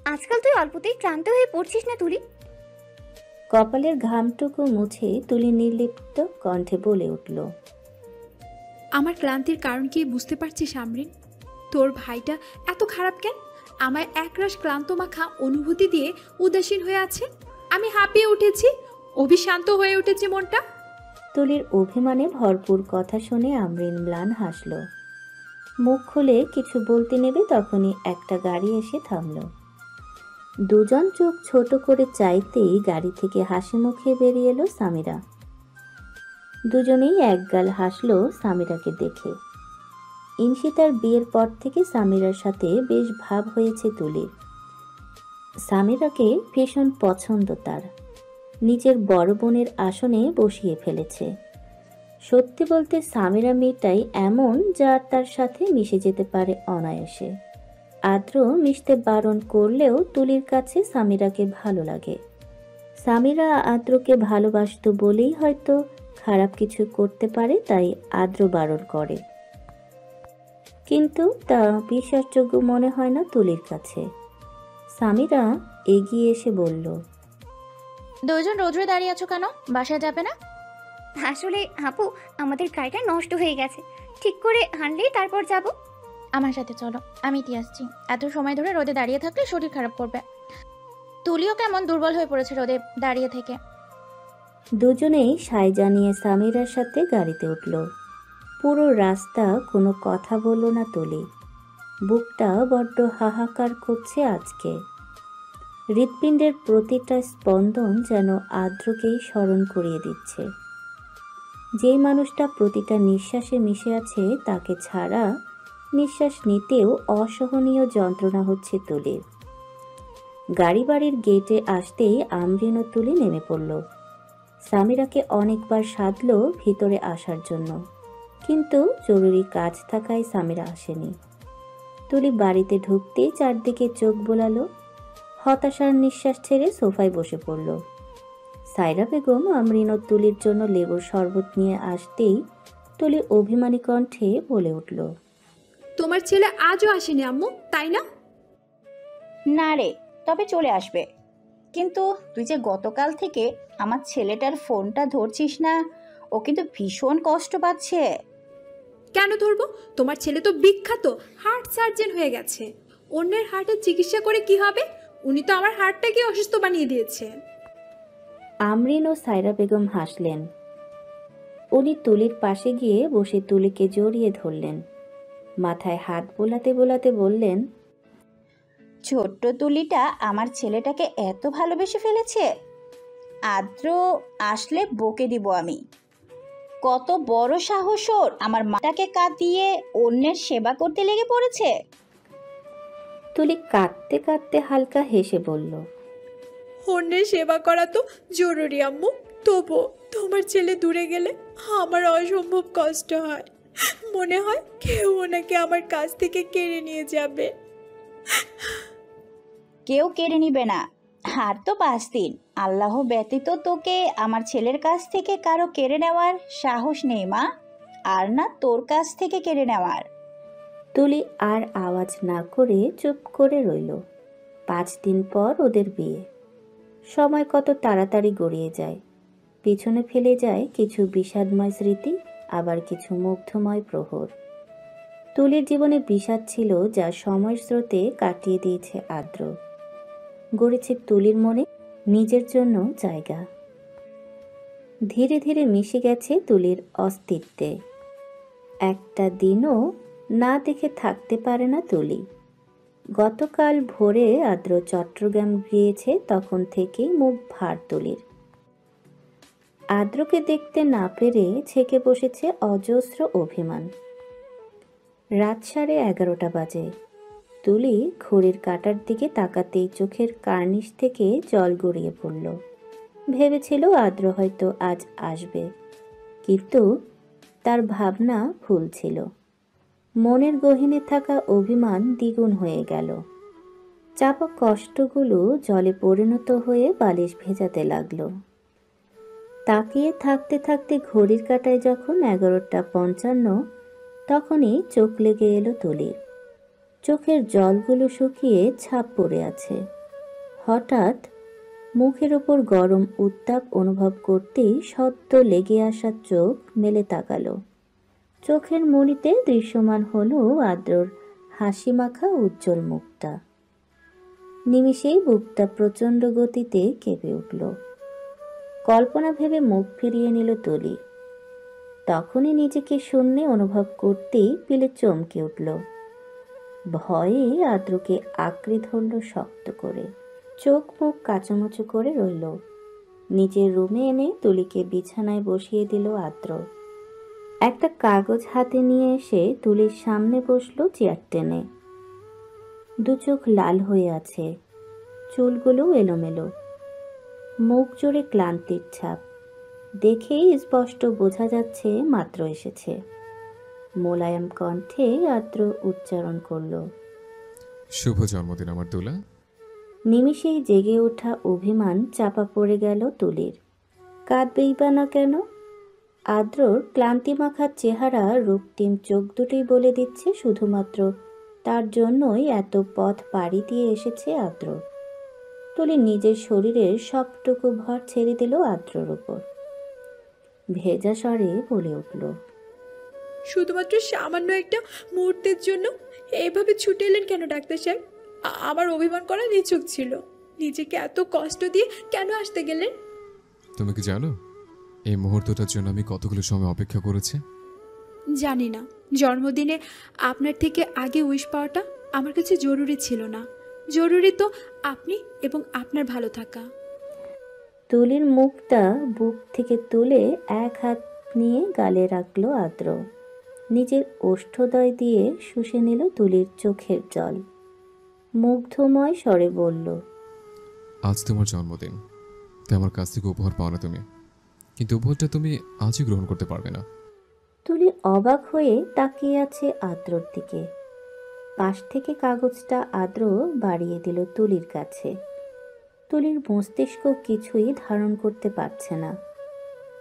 আজকাল তুই অল্পতেই ক্লান্ত হয়ে পড়ছিস না তুলি? কপালের ঘামটুকু মুছে তুলি নির্লিপ্ত কণ্ঠে বলে উঠল। আমার ক্লান্তির কারণ কি বুঝতে পারছিস আমরিন? তোর ভাইটা এত খারাপ কেন? আমায় একরাশ ক্লান্ত মাখা অনুভূতি দিয়ে উদাসীন হয়ে আছে। আমি হাঁপিয়ে উঠেছি, অভিশান্ত হয়ে উঠেছে মনটা। তুলির অভিমানে ভরপুর কথা শুনে আমরিন ম্লান হাসল। মুখ খুলে কিছু বলতে নেবে তখনই একটা গাড়ি এসে থামল। দুজন চোখ ছোট করে চাইতেই গাড়ি থেকে হাসি মুখে বেরিয়ে এলো সামিরা। দুজনেই একগাল হাসলো সামিরাকে দেখে। ইনশিতার বিয়ের পর থেকে সামিরার সাথে বেশ ভাব হয়েছে তুলির। সামিরাকে ভীষণ পছন্দ তার। নিজের বড় বোনের আসনে বসিয়ে ফেলেছে। সত্যি বলতে সামিরা মেয়েটাই এমন যা তার সাথে মিশে যেতে পারে অনায়াসে। আদ্র মিশতে বারণ করলেও তুলির কাছে সামিরাকে ভালো লাগে। সামিরা আদ্রকে ভালোবাসত বলেই হয়তো খারাপ কিছু করতে পারে, তাই আদ্র বারণ করে, কিন্তু তা বিশ্বাসযোগ্য মনে হয় না তুলির কাছে। সামিরা এগিয়ে এসে বলল, দুজন রোদ্রে দাঁড়িয়ে আছো কেন? বাসায় যাবে না? আসলে আপু, আমাদের গাড়িটা নষ্ট হয়ে গেছে, ঠিক করে আনলেই তারপর যাব। আমার সাথে চলো, আমি দিয়ে আসছি। এত সময় ধরে রোদে দাঁড়িয়ে থাকলে শরীর খারাপ করবে। তুলিও কেমন দুর্বল হয়ে পড়েছে রোদে দাঁড়িয়ে থেকে। দুজনেই সায় জানিয়ে সামিরার সাথে গাড়িতে উঠল। পুরো রাস্তা কোনো কথা বলল না তুলি। বুকটা বড্ড হাহাকার করছে আজকে। হৃৎপিণ্ডের প্রতিটা স্পন্দন যেন আদ্রকেই স্মরণ করিয়ে দিচ্ছে। যেই মানুষটা প্রতিটা নিঃশ্বাসে মিশে আছে তাকে ছাড়া নিঃশ্বাস নিতেও অসহনীয় যন্ত্রণা হচ্ছে তুলির। গাড়ি বাড়ির গেটে আসতেই আমরিন ও তুলি নেমে পড়ল। সামিরাকে অনেকবার সাধল ভিতরে আসার জন্য, কিন্তু জরুরি কাজ থাকায় সামিরা আসেনি। তুলি বাড়িতে ঢুকতেই চারদিকে চোখ বোলালো। হতাশার নিঃশ্বাস ছেড়ে সোফায় বসে পড়ল। সায়রা বেগম আমরিন ও তুলির জন্য লেবুর শরবত নিয়ে আসতেই তুলি অভিমানী কণ্ঠে বলে উঠল, তোমার ছেলে আজও আসেনি আম্মু, তাই না? না রে, তবে চলে আসবে। কিন্তু তুই যে গতকাল থেকে আমার ছেলেটার ফোনটা ধরছিস না, ও কিন্তু ভীষণ কষ্ট পাচ্ছে। কেন ধরবো? তোমার ছেলে তো বিখ্যাত হার্ট সার্জন হয়ে গেছে। অন্যের হার্টের চিকিৎসা করে কি হবে? উনি তো আমার হার্টটাকে অসুস্থ বানিয়ে দিয়েছে। আমরিন ও সায়রা বেগম হাসলেন। উনি তুলির পাশে গিয়ে বসে তুলিকে জড়িয়ে ধরলেন। মাথায় হাত বোলাতে বোলাতে বললেন, ছোট্ট তুলিটা আমার ছেলেটাকে এত ভালোবেসে ফেলেছে। আদ্র আসলে বকে দিব আমি। কত বড় সাহস ওর, আমার মাটাকে কাঁদিয়ে অন্যের সেবা করতে লেগে পড়েছে। তুলি কাঁদতে কাঁদতে হালকা হেসে বলল, অন্যের সেবা করা তো জরুরি আম্মু, তবু তোমার ছেলে দূরে গেলে আমার অসম্ভব কষ্ট হয়। মনে হয় কেউ ওনাকে আমার কাছ থেকে কেড়ে নিয়ে যাবে। কেউ কেড়ে নিবে না। আর তো 5 দিন, আল্লাহ ব্যতীত তোকে আমার ছেলের কাছ থেকে কারো কেড়ে নেওয়ার সাহস নেই মা, আর না তোর কাছ থেকে কেড়ে নেওয়ার। তুলি আর আওয়াজ না করে চুপ করে রইল। 5 দিন পর ওদের বিয়ে। সময় কত তাড়াতাড়ি গড়িয়ে যায়। পিছনে ফেলে যায় কিছু বিষাদময় স্মৃতি, আবার কিছু মুগ্ধময় প্রহর। তুলির জীবনে বিষাদ ছিল যা সময়ের স্রোতে কাটিয়ে দিয়েছে আদ্র। গড়েছে তুলির মনে নিজের জন্য জায়গা। ধীরে ধীরে মিশে গেছে তুলির অস্তিত্বে। একটা দিনও না দেখে থাকতে পারে না তুলি। গতকাল ভোরে আদ্র চট্টগ্রাম গিয়েছে, তখন থেকেই মুখ ভার তুলির। আদ্রকে দেখতে না পেরে ছেকে বসেছে অজস্র অভিমান। রাত 11:30 বাজে। তুলি ঘড়ির কাঁটার দিকে তাকাতেই চোখের কার্নিশ থেকে জল গড়িয়ে পড়ল। ভেবেছিল আদ্র হয়তো আজ আসবে, কিন্তু তার ভাবনা ভুল ছিল। মনের গহীনে থাকা অভিমান দ্বিগুণ হয়ে গেল। চাপা কষ্টগুলো জলে পরিণত হয়ে বালিশ ভেজাতে লাগলো। তাকিয়ে থাকতে থাকতে ঘড়ির কাঁটায় যখন 11:55, তখনই চোখ লেগে এলো তুলির। চোখের জলগুলো শুকিয়ে ছাপ পড়ে আছে। হঠাৎ মুখের ওপর গরম উত্তাপ অনুভব করতেই সদ্য লেগে আসা চোখ মেলে তাকালো। চোখের মণিতে দৃশ্যমান হলো আদ্রর হাসি মাখা উজ্জ্বল মুখটা। নিমিষেই বুকটা প্রচণ্ড গতিতে কেঁপে উঠল। কল্পনা ভেবে মুখ ফিরিয়ে নিল তুলি। তখনই নিজেকে শূন্যে অনুভব করতেই পিলে চমকে উঠল। ভয়ে আদ্রকে আঁকড়ে ধরল শক্ত করে। চোখ মুখ কাচুমাচু করে রইল। নিজের রুমে এনে তুলিকে বিছানায় বসিয়ে দিল আদ্র। একটা কাগজ হাতে নিয়ে এসে তুলির সামনে বসলো চেয়ার টেনে। দু চোখ লাল হয়ে আছে, চুলগুলো এলোমেলো, মুখ জুড়ে ক্লান্তির ছাপ। দেখেই স্পষ্ট বোঝা যাচ্ছে মাত্র এসেছে। মোলায়েম কণ্ঠে আদ্র উচ্চারণ করল, শুভ জন্মদিন আমার দোলা। নিমিষেই জেগে ওঠা অভিমান চাপা পড়ে গেল তুলির। কাঁদবেই বা না কেন? আদ্রর ক্লান্তিমাখা চেহারা, রক্তিম চোখ দুটোই বলে দিচ্ছে শুধুমাত্র তার জন্যই এত পথ পাড়ি দিয়ে এসেছে আদ্র। তুলি নিজের শরীরের সবটুকু ভর ছেড়ে দিল আদ্রর উপর। ভেজা স্বরে বলে উঠল, শুধুমাত্র সামান্য একটা মুহূর্তের জন্য এইভাবে ছুটে এলেন কেন ডাক্তার সাহেব? আমার অভিমান করা নিছক ছিল। নিজেকে এত কষ্ট দিয়ে কেন আসতে গেলেন? তুমি কি জানো এই মুহূর্তটার জন্য আমি কতগুলো সময় অপেক্ষা করেছি? জানি না। জন্মদিনে আপনার থেকে আগে উইশ পাওয়াটা আমার কাছে জরুরি ছিল না। জরুরি তো আপনি এবং আপনার ভালো থাকা। তুলির মুখটা বুক থেকে তুলে এক হাত নিয়ে গালে রাখলো আদ্র। নিজের ওষ্ঠদয় দিয়ে শুষে নিল তুলির চোখের জল। মুগ্ধময় স্বরে বলল, আজ তোমার জন্মদিন, তাই আমার কাছ থেকে উপহার পাও না তুমি, কিন্তু উপহারটা তুমি আজই গ্রহণ করতে পারবে না। তুলি অবাক হয়ে তাকিয়ে আছে আদ্রর দিকে। পাশ থেকে কাগজটা আদ্র বাড়িয়ে দিল তুলির কাছে। তুলির মস্তিষ্ক কিছুই ধারণ করতে পারছে না।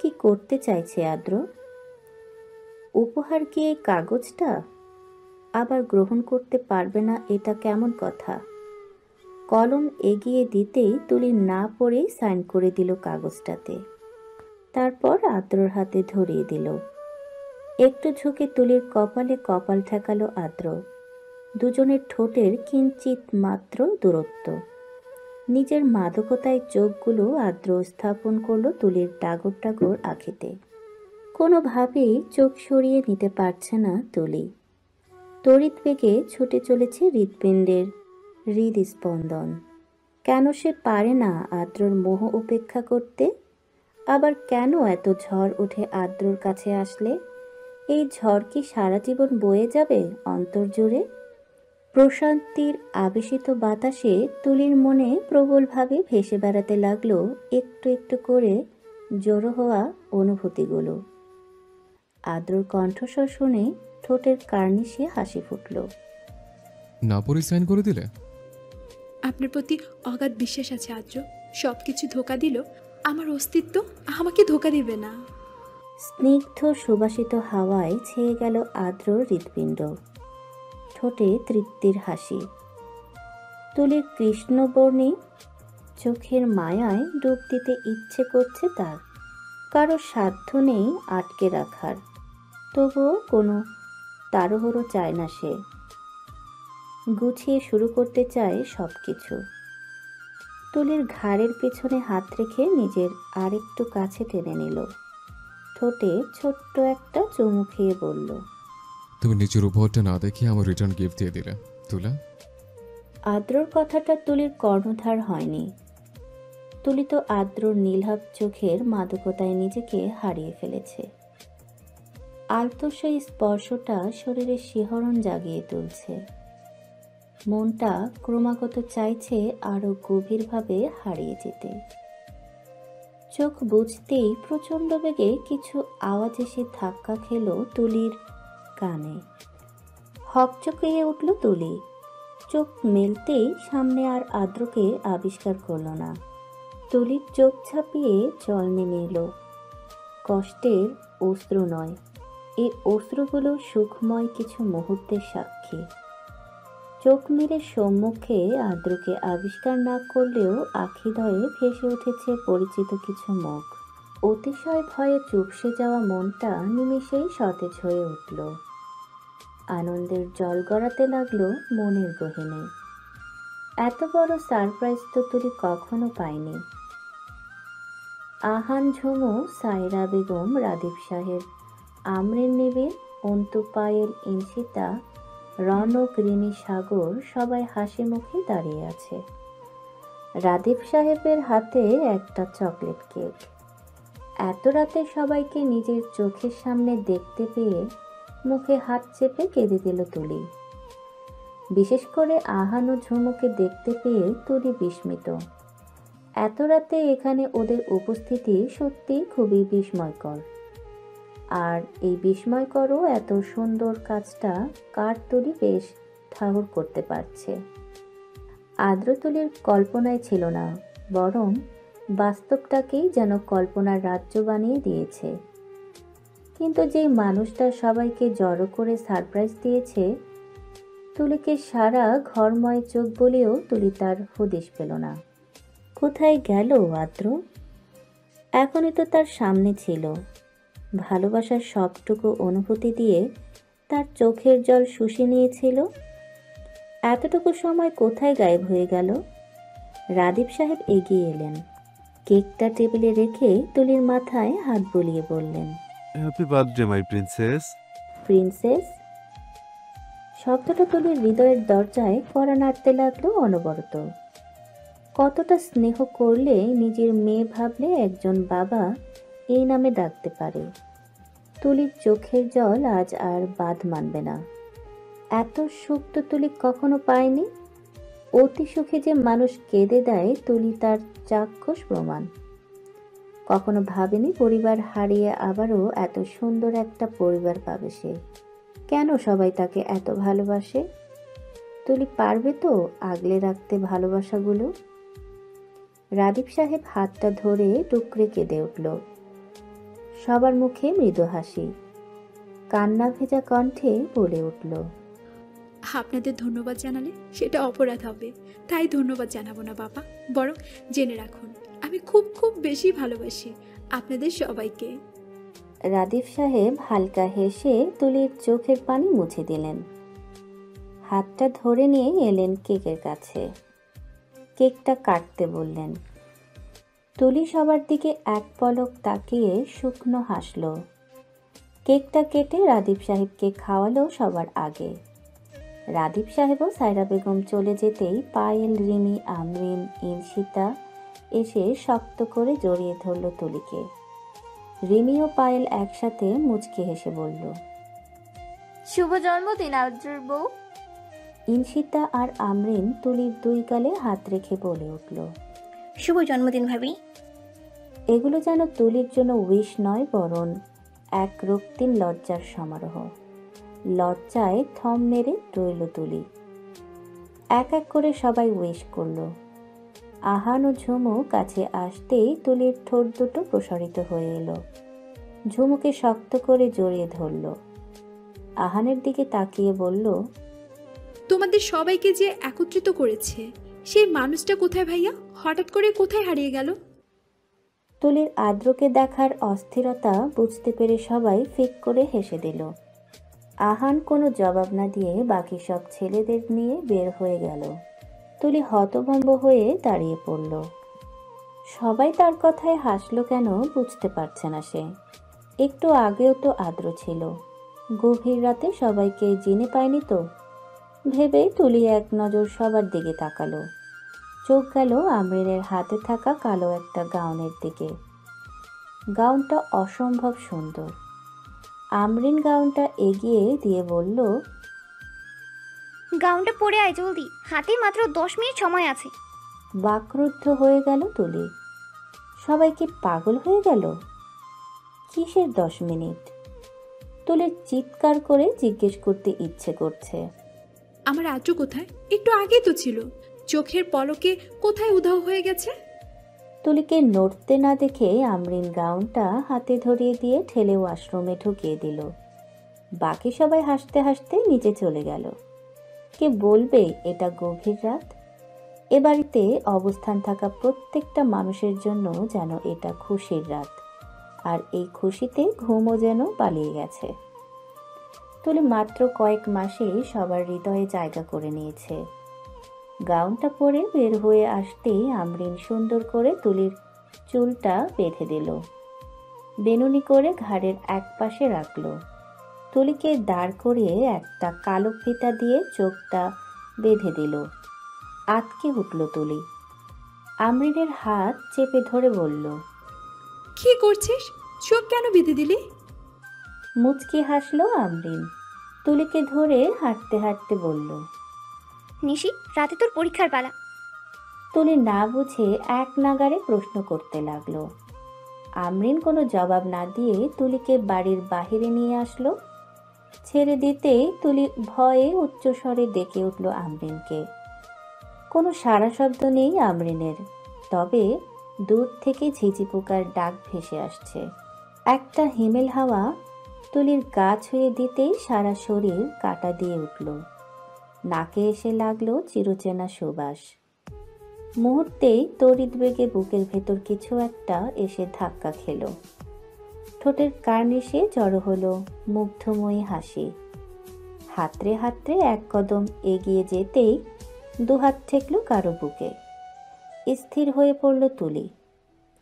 কি করতে চাইছে আদ্র? উপহার কি এই কাগজটা? আবার গ্রহণ করতে পারবে না, এটা কেমন কথা? কলম এগিয়ে দিতেই তুলি না পড়েই সাইন করে দিল কাগজটাতে। তারপর আদ্রর হাতে ধরিয়ে দিল। একটু ঝুঁকে তুলির কপালে কপাল ঠেকালো আদ্র। দুজনের ঠোঁটের কিঞ্চিত মাত্র দূরত্ব। নিজের মাদকতায় চোখগুলো আদ্র স্থাপন করলো তুলির ডাগর ডাগর আঁখিতে। কোনোভাবেই চোখ সরিয়ে নিতে পারছে না তুলি। তড়িৎ বেগে ছুটে চলেছে হৃৎপিণ্ডের হৃদস্পন্দন। কেন সে পারে না আদ্রর মোহ উপেক্ষা করতে? আবার কেন এত ঝড় ওঠে আদ্রর কাছে আসলে? এই ঝড় কি সারা জীবন বয়ে যাবে অন্তর জুড়ে? প্রশান্তির আবেশিত বাতাসে তুলির মনে প্রবলভাবে ভেসে বেড়াতে লাগলো একটু একটু করে জড়ো হওয়া অনুভূতিগুলো। আদ্রর কণ্ঠস্বর শুনে ঠোঁটের কার্নিশে হাসি ফুটল। না পড়ে সাইন করে দিলে? আপনার প্রতি অগাধ বিশ্বাস আছে আদ্র। সব কিছু ধোকা দিল আমার অস্তিত্ব আমাকে ধোকা দিবে না। স্নিগ্ধ সুবাসিত হাওয়ায় ছেয়ে গেল আদ্রর হৃৎপিণ্ড। ঠোঁটে তৃপ্তির হাসি। তুলির কৃষ্ণবর্ণী চোখের মায়ায় ডুব দিতে ইচ্ছে করছে তার। কারো সাধ্য নেই আটকে রাখার। তবুও কোনো তাড়াহুড়ো চায় না সে। গুছিয়ে শুরু করতে চায় সব কিছু। তুলির ঘাড়ের পেছনে হাত রেখে নিজের আরেকটু কাছে টেনে নিল। ঠোঁটে ছোট্ট একটা চুমু খেয়ে বলল, তুমি নিজের উপহারটা না দেখে আমার রিটার্ন গিফট দিয়ে দিলে তুলা। আদ্রর কথাটা তুলির কর্ণধার হয়নি। তুলি তো আদ্রর নীলহাব চোখের মাদকতায় নিজেকে হারিয়ে ফেলেছে। আলতো সেই স্পর্শটা শরীরে শিহরণ জাগিয়ে তুলছে। মনটা ক্রমাগত চাইছে আরো গভীরভাবে হারিয়ে যেতে। চোখ বুঝতেই প্রচণ্ড বেগে কিছু আওয়াজ এসে ধাক্কা খেল তুলির কানে। হকচকিয়ে উঠল তুলি। চোখ মেলতেই সামনে আর আদ্রকে আবিষ্কার করল না। তুলির চোখ ছাপিয়ে জল নেমে এলো। কষ্টের অশ্রু নয়, এই অশ্রুগুলো সুখময় কিছু মুহূর্তের সাক্ষী। চোখ মেরে সম্মুখে আদ্রকে আবিষ্কার না করলেও আখিদয়ে ভেসে উঠেছে পরিচিত কিছু মুখ। অতিশয় ভয়ে চুপসে যাওয়া মনটা নিমেষেই সতেজ হয়ে উঠল। আনন্দের জল গড়াতে লাগলো মনের গহীনে। এত বড় সারপ্রাইজ তো তুলি কখনো পায়নি। আহান, ঝুমু, সায়রা বেগম, রাদীপ সাহেব, আমরিন, নিবিড়, অন্তু, পায়েল, ইনশিতা, রনক, রিমি, সাগর সবাই হাসি মুখে দাঁড়িয়ে আছে। রাদীপ সাহেবের হাতে একটা চকলেট কেক। এত রাতে সবাইকে নিজের চোখের সামনে দেখতে পেয়ে মুখে হাত চেপে কেঁদে দিল তুলি। বিশেষ করে আহান ও ঝুমুকে দেখতে পেয়ে তুলি বিস্মিত। এত রাতে এখানে ওদের উপস্থিতি সত্যি খুবই বিস্ময়কর। আর এই বিস্ময়করও এত সুন্দর কাজটা কার তুলি বেশ ঠাহর করতে পারছে। আদ্র তুলির কল্পনায় ছিল না, বরং বাস্তবটাকেই যেন কল্পনার রাজ্য বানিয়ে দিয়েছে। কিন্তু যেই মানুষটা সবাইকে জড়ো করে সারপ্রাইজ দিয়েছে, তুলিকে সারা ঘরময় চোখ বলেও তুলি তার হদিশ পেল না। কোথায় গেল আদ্র? এখনই তো তার সামনে ছিল। ভালোবাসার সবটুকু অনুভূতি দিয়ে তার চোখের জল শুষে নিয়েছিল। এতটুকু সময় কোথায় গায়েব হয়ে গেল? রাদীপ সাহেব এগিয়ে এলেন। কেকটা টেবিলে রেখে তুলির মাথায় হাত বুলিয়ে বললেন, happy birthday my princess. Princess? শব্দটা তুলির হৃদয়ের দরজায় কড়া নাড়তে লাগলো অনবরত। কতটা স্নেহ করলে নিজের মেয়ে ভাবলে একজন বাবা এই নামে ডাকতে পারে। তুলির চোখের জল আজ আর বাদ মানবে না। এত সুখ তো তুলি কখনো পায়নি। অতি সুখে যে মানুষ কেঁদে দেয় তুলি তার চাক্ষুষ প্রমাণ। কখনো ভাবেনি পরিবার হারিয়ে আবারও এত সুন্দর একটা পরিবার পাবে সে। কেন সবাই তাকে এত ভালোবাসে? তুলি পারবে তো আগলে রাখতে ভালোবাসাগুলো? রাদীপ সাহেব হাতটা ধরে টুকরে কেঁদে উঠল। সবার মুখে মৃদু হাসি। কান্না ভেজা কণ্ঠে বলে উঠল, আপনাদের ধন্যবাদ জানালে সেটা অপরাধ হবে, তাই ধন্যবাদ জানাবো না বাবা। বরং জেনে রাখুন আমি খুব খুব বেশি ভালোবাসি আপনাদের সবাইকে। রাদীপ সাহেব হালকা হেসে তুলির চোখের পানি মুছে দিলেন। হাতটা ধরে নিয়ে এলেন কেকের কাছে। কেকটা কাটতে বললেন। তুলি সবার দিকে এক পলক তাকিয়ে শুকনো হাসল। কেকটা কেটে রাদীপ সাহেবকে খাওয়ালো সবার আগে। রাদীপ সাহেবও সায়রা বেগম চলে যেতেই পায়েল, রিমি, আমরিন, ইনশিতা এসে শক্ত করে জড়িয়ে ধরল তুলিকে। রিমি ও পায়েল একসাথে মুচকি হেসে বলল, শুভ জন্মদিন আদ্রর বউ। ইনশিতা আর আমরিন তুলির দুই গালে হাত রেখে বলে উঠল, শুভ জন্মদিন ভাবি। এগুলো যেন তুলির জন্য উইশ নয়, বরং এক রক্তিম লজ্জার সমারোহ। লজ্জায় থম মেরে রইল তুলি। এক এক করে সবাই উইশ করল। আহান ও ঝুমু কাছে আসতেই তুলির ঠোঁট দুটো প্রসারিত হয়ে এলো। ঝুমুকে শক্ত করে জড়িয়ে ধরল। আহানের দিকে তাকিয়ে বলল, তোমাদের সবাইকে যে একত্রিত করেছে সেই মানুষটা কোথায় ভাইয়া? হঠাৎ করে কোথায় হারিয়ে গেল? তুলির আদ্রকে দেখার অস্থিরতা বুঝতে পেরে সবাই ফিক করে হেসে দিল। আহান কোনো জবাব না দিয়ে বাকি সব ছেলেদের নিয়ে বের হয়ে গেল। তুলি হতভম্ব হয়ে দাঁড়িয়ে পড়ল। সবাই তার কথায় হাসলো কেন বুঝতে পারছে না সে। একটু আগেও তো আদ্র ছিল। গভীর রাতে সবাইকে চিনে পায়নি তো ভেবেই তুলি এক নজর সবার দিকে তাকালো। চোখ গেল আমরিনের হাতে থাকা কালো একটা গাউনের দিকে। গাউনটা অসম্ভব সুন্দর। আমরিন গাউনটা এগিয়ে দিয়ে বলল, গাউনটা পরে আয় জলদি, হাতে মাত্র 10 মিনিট সময় আছে। বাকরুদ্ধ হয়ে গেল তুলি। সবাই কি পাগল হয়ে গেল? কিসের 10 মিনিট? তুলির চিৎকার করে জিজ্ঞেস করতে ইচ্ছে করছে, আমার আদ্র কোথায়? একটু আগেই তো ছিল। চোখের পলকে কোথায় উধাও হয়ে গেছে? তুলিকে নড়তে না দেখে আমরিন গাউনটা হাতে ধরিয়ে দিয়ে ঠেলে ওয়াশরুমে ঢুকিয়ে দিল। বাকি সবাই হাসতে হাসতে নিচে চলে গেল। কে বলবে এটা গভীর রাত? এ বাড়িতে অবস্থান থাকা প্রত্যেকটা মানুষের জন্য যেন এটা খুশির রাত, আর এই খুশিতে ঘুমও যেন পালিয়ে গেছে। তুলি মাত্র কয়েক মাসেই সবার হৃদয়ে জায়গা করে নিয়েছে। গাউনটা পরে বের হয়ে আসতেই আমরিন সুন্দর করে তুলির চুলটা বেঁধে দিল, বেনুনি করে ঘাড়ের এক পাশে রাখলো। তুলিকে দাঁড় করিয়ে একটা কালো ফিতা দিয়ে চোখটা বেঁধে দিল। আতকে উঠল তুলি। আমরিনের হাত চেপে ধরে বলল, কি করছিস? চোখ কেন বেঁধে দিলি? মুচকি হাসলো আমরিন। তুলিকে ধরে হাঁটতে হাঁটতে বলল, নিশি, রাতে তোর পরীক্ষার পালা। তুলি না বুঝে এক নাগাড়ে প্রশ্ন করতে লাগলো। আমরিন কোনো জবাব না দিয়ে তুলিকে বাড়ির বাহিরে নিয়ে আসলো। ছেড়ে দিতেই তুলি ভয়ে উচ্চস্বরে ডেকে উঠল আমরিনকে। কোনো সাড়া শব্দ নেই আমরিনের, তবে দূর থেকে ঝিঝি পোকার ডাক ভেসে আসছে। একটা হিমেল হাওয়া তুলির গা ছুঁয়ে দিতেই সারা শরীর কাঁটা দিয়ে উঠল। নাকে এসে লাগলো চিরচেনা সুবাস। মুহূর্তেই তড়িৎ বেগে বুকের ভেতর কিছু একটা এসে ধাক্কা খেল। ঠোঁটের কার্নিশে জড়ো হলো মুগ্ধময়ী হাসি। হাতড়ে হাতড়ে এক কদম এগিয়ে যেতেই দুহাত ঠেকল কারো বুকে। স্থির হয়ে পড়ল তুলি।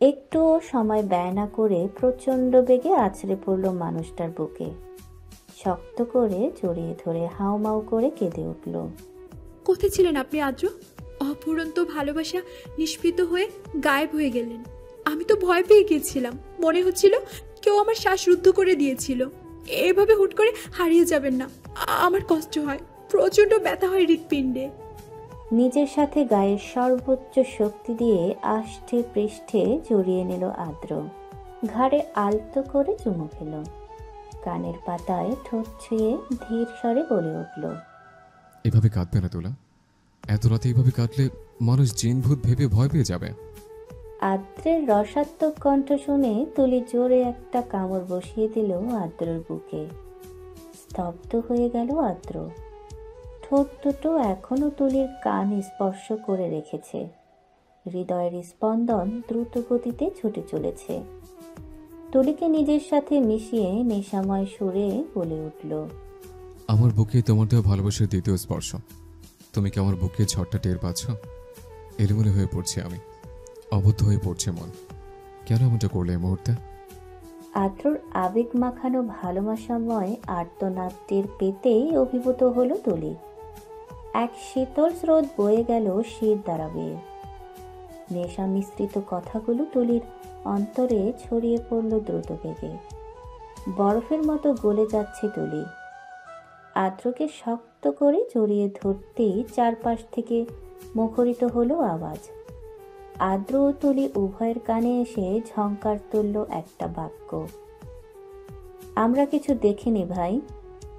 একটুও সময় ব্যয় না করে প্রচণ্ড বেগে আছড়ে পড়ল মানুষটার বুকে। শক্ত করে জড়িয়ে ধরে হাউমাউ করে কেঁদে উঠল। কোথায় ছিলেন আপনি আদ্র? অফুরন্ত ভালোবাসা নিষ্পৃত হয়ে গায়েব হয়ে গেলেন। আমি তো ভয় পেয়ে গিয়েছিলাম, মনে হচ্ছিল কেউ আমার শ্বাস রুদ্ধ করে দিয়েছিল। এভাবে হুট করে হারিয়ে যাবেন না, আমার কষ্ট হয়, প্রচণ্ড ব্যথা হয় হৃৎপিণ্ডে। নিজের সাথে গায়ের সর্বোচ্চ শক্তি দিয়ে আষ্ঠে পৃষ্ঠে জড়িয়ে নিল আদ্র। ঘাড়ে আলতো করে চুমু খেল। কানের পাতায় ঠোঁট ছুঁয়ে ধীর স্বরে বলে উঠল, এভাবে কাঁদবে না তুলা। এত রাতে এইভাবে কাঁদলে মানুষ জিন ভূত ভেবে ভয় পেয়ে যাবে। আদ্রের রসাত্মক কণ্ঠ শুনে তুলি জোরে একটা কামড় বসিয়ে দিল আদ্রর বুকে। স্তব্ধ হয়ে গেল আদ্র। ঠোঁট দুটো এখনো তুলির কান স্পর্শ করে রেখেছে। হৃদয়ের স্পন্দন দ্রুত গতিতে ছুটে চলেছে। তুলিকে নিজের সাথে মিশিয়ে নেশাময় সুরে বলে উঠল, আমার বুকে তোমার দেওয়া ভালোবাসার দ্বিতীয় স্পর্শ। তুমি কি আমার বুকে ঝড়টা টের পাচ্ছ? এলোমেলো হয়ে পড়ছে আমি, অবদ্ধ হয়ে পড়ছে মন। কেন এমনটা করলে এই মুহূর্তে? আদ্রর আবেগ মাখানো ভালোবাসাময় আর্তনাদটির পেতেই অভিভূত হলো তুলি। এক শীতল স্রোত বয়ে গেল শির দ্বারা বেয়ে। নেশা মিশ্রিত কথাগুলো তুলির অন্তরে ছড়িয়ে পড়ল দ্রুত বেগে। বরফের মতো গলে যাচ্ছে তুলি। আদ্রকে শক্ত করে জড়িয়ে ধরতেই চারপাশ থেকে মুখরিত হলো আওয়াজ। আদ্র ও তুলি উভয়ের কানে এসে ঝংকার তুলল একটা বাক্য, আমরা কিছু দেখিনি ভাই,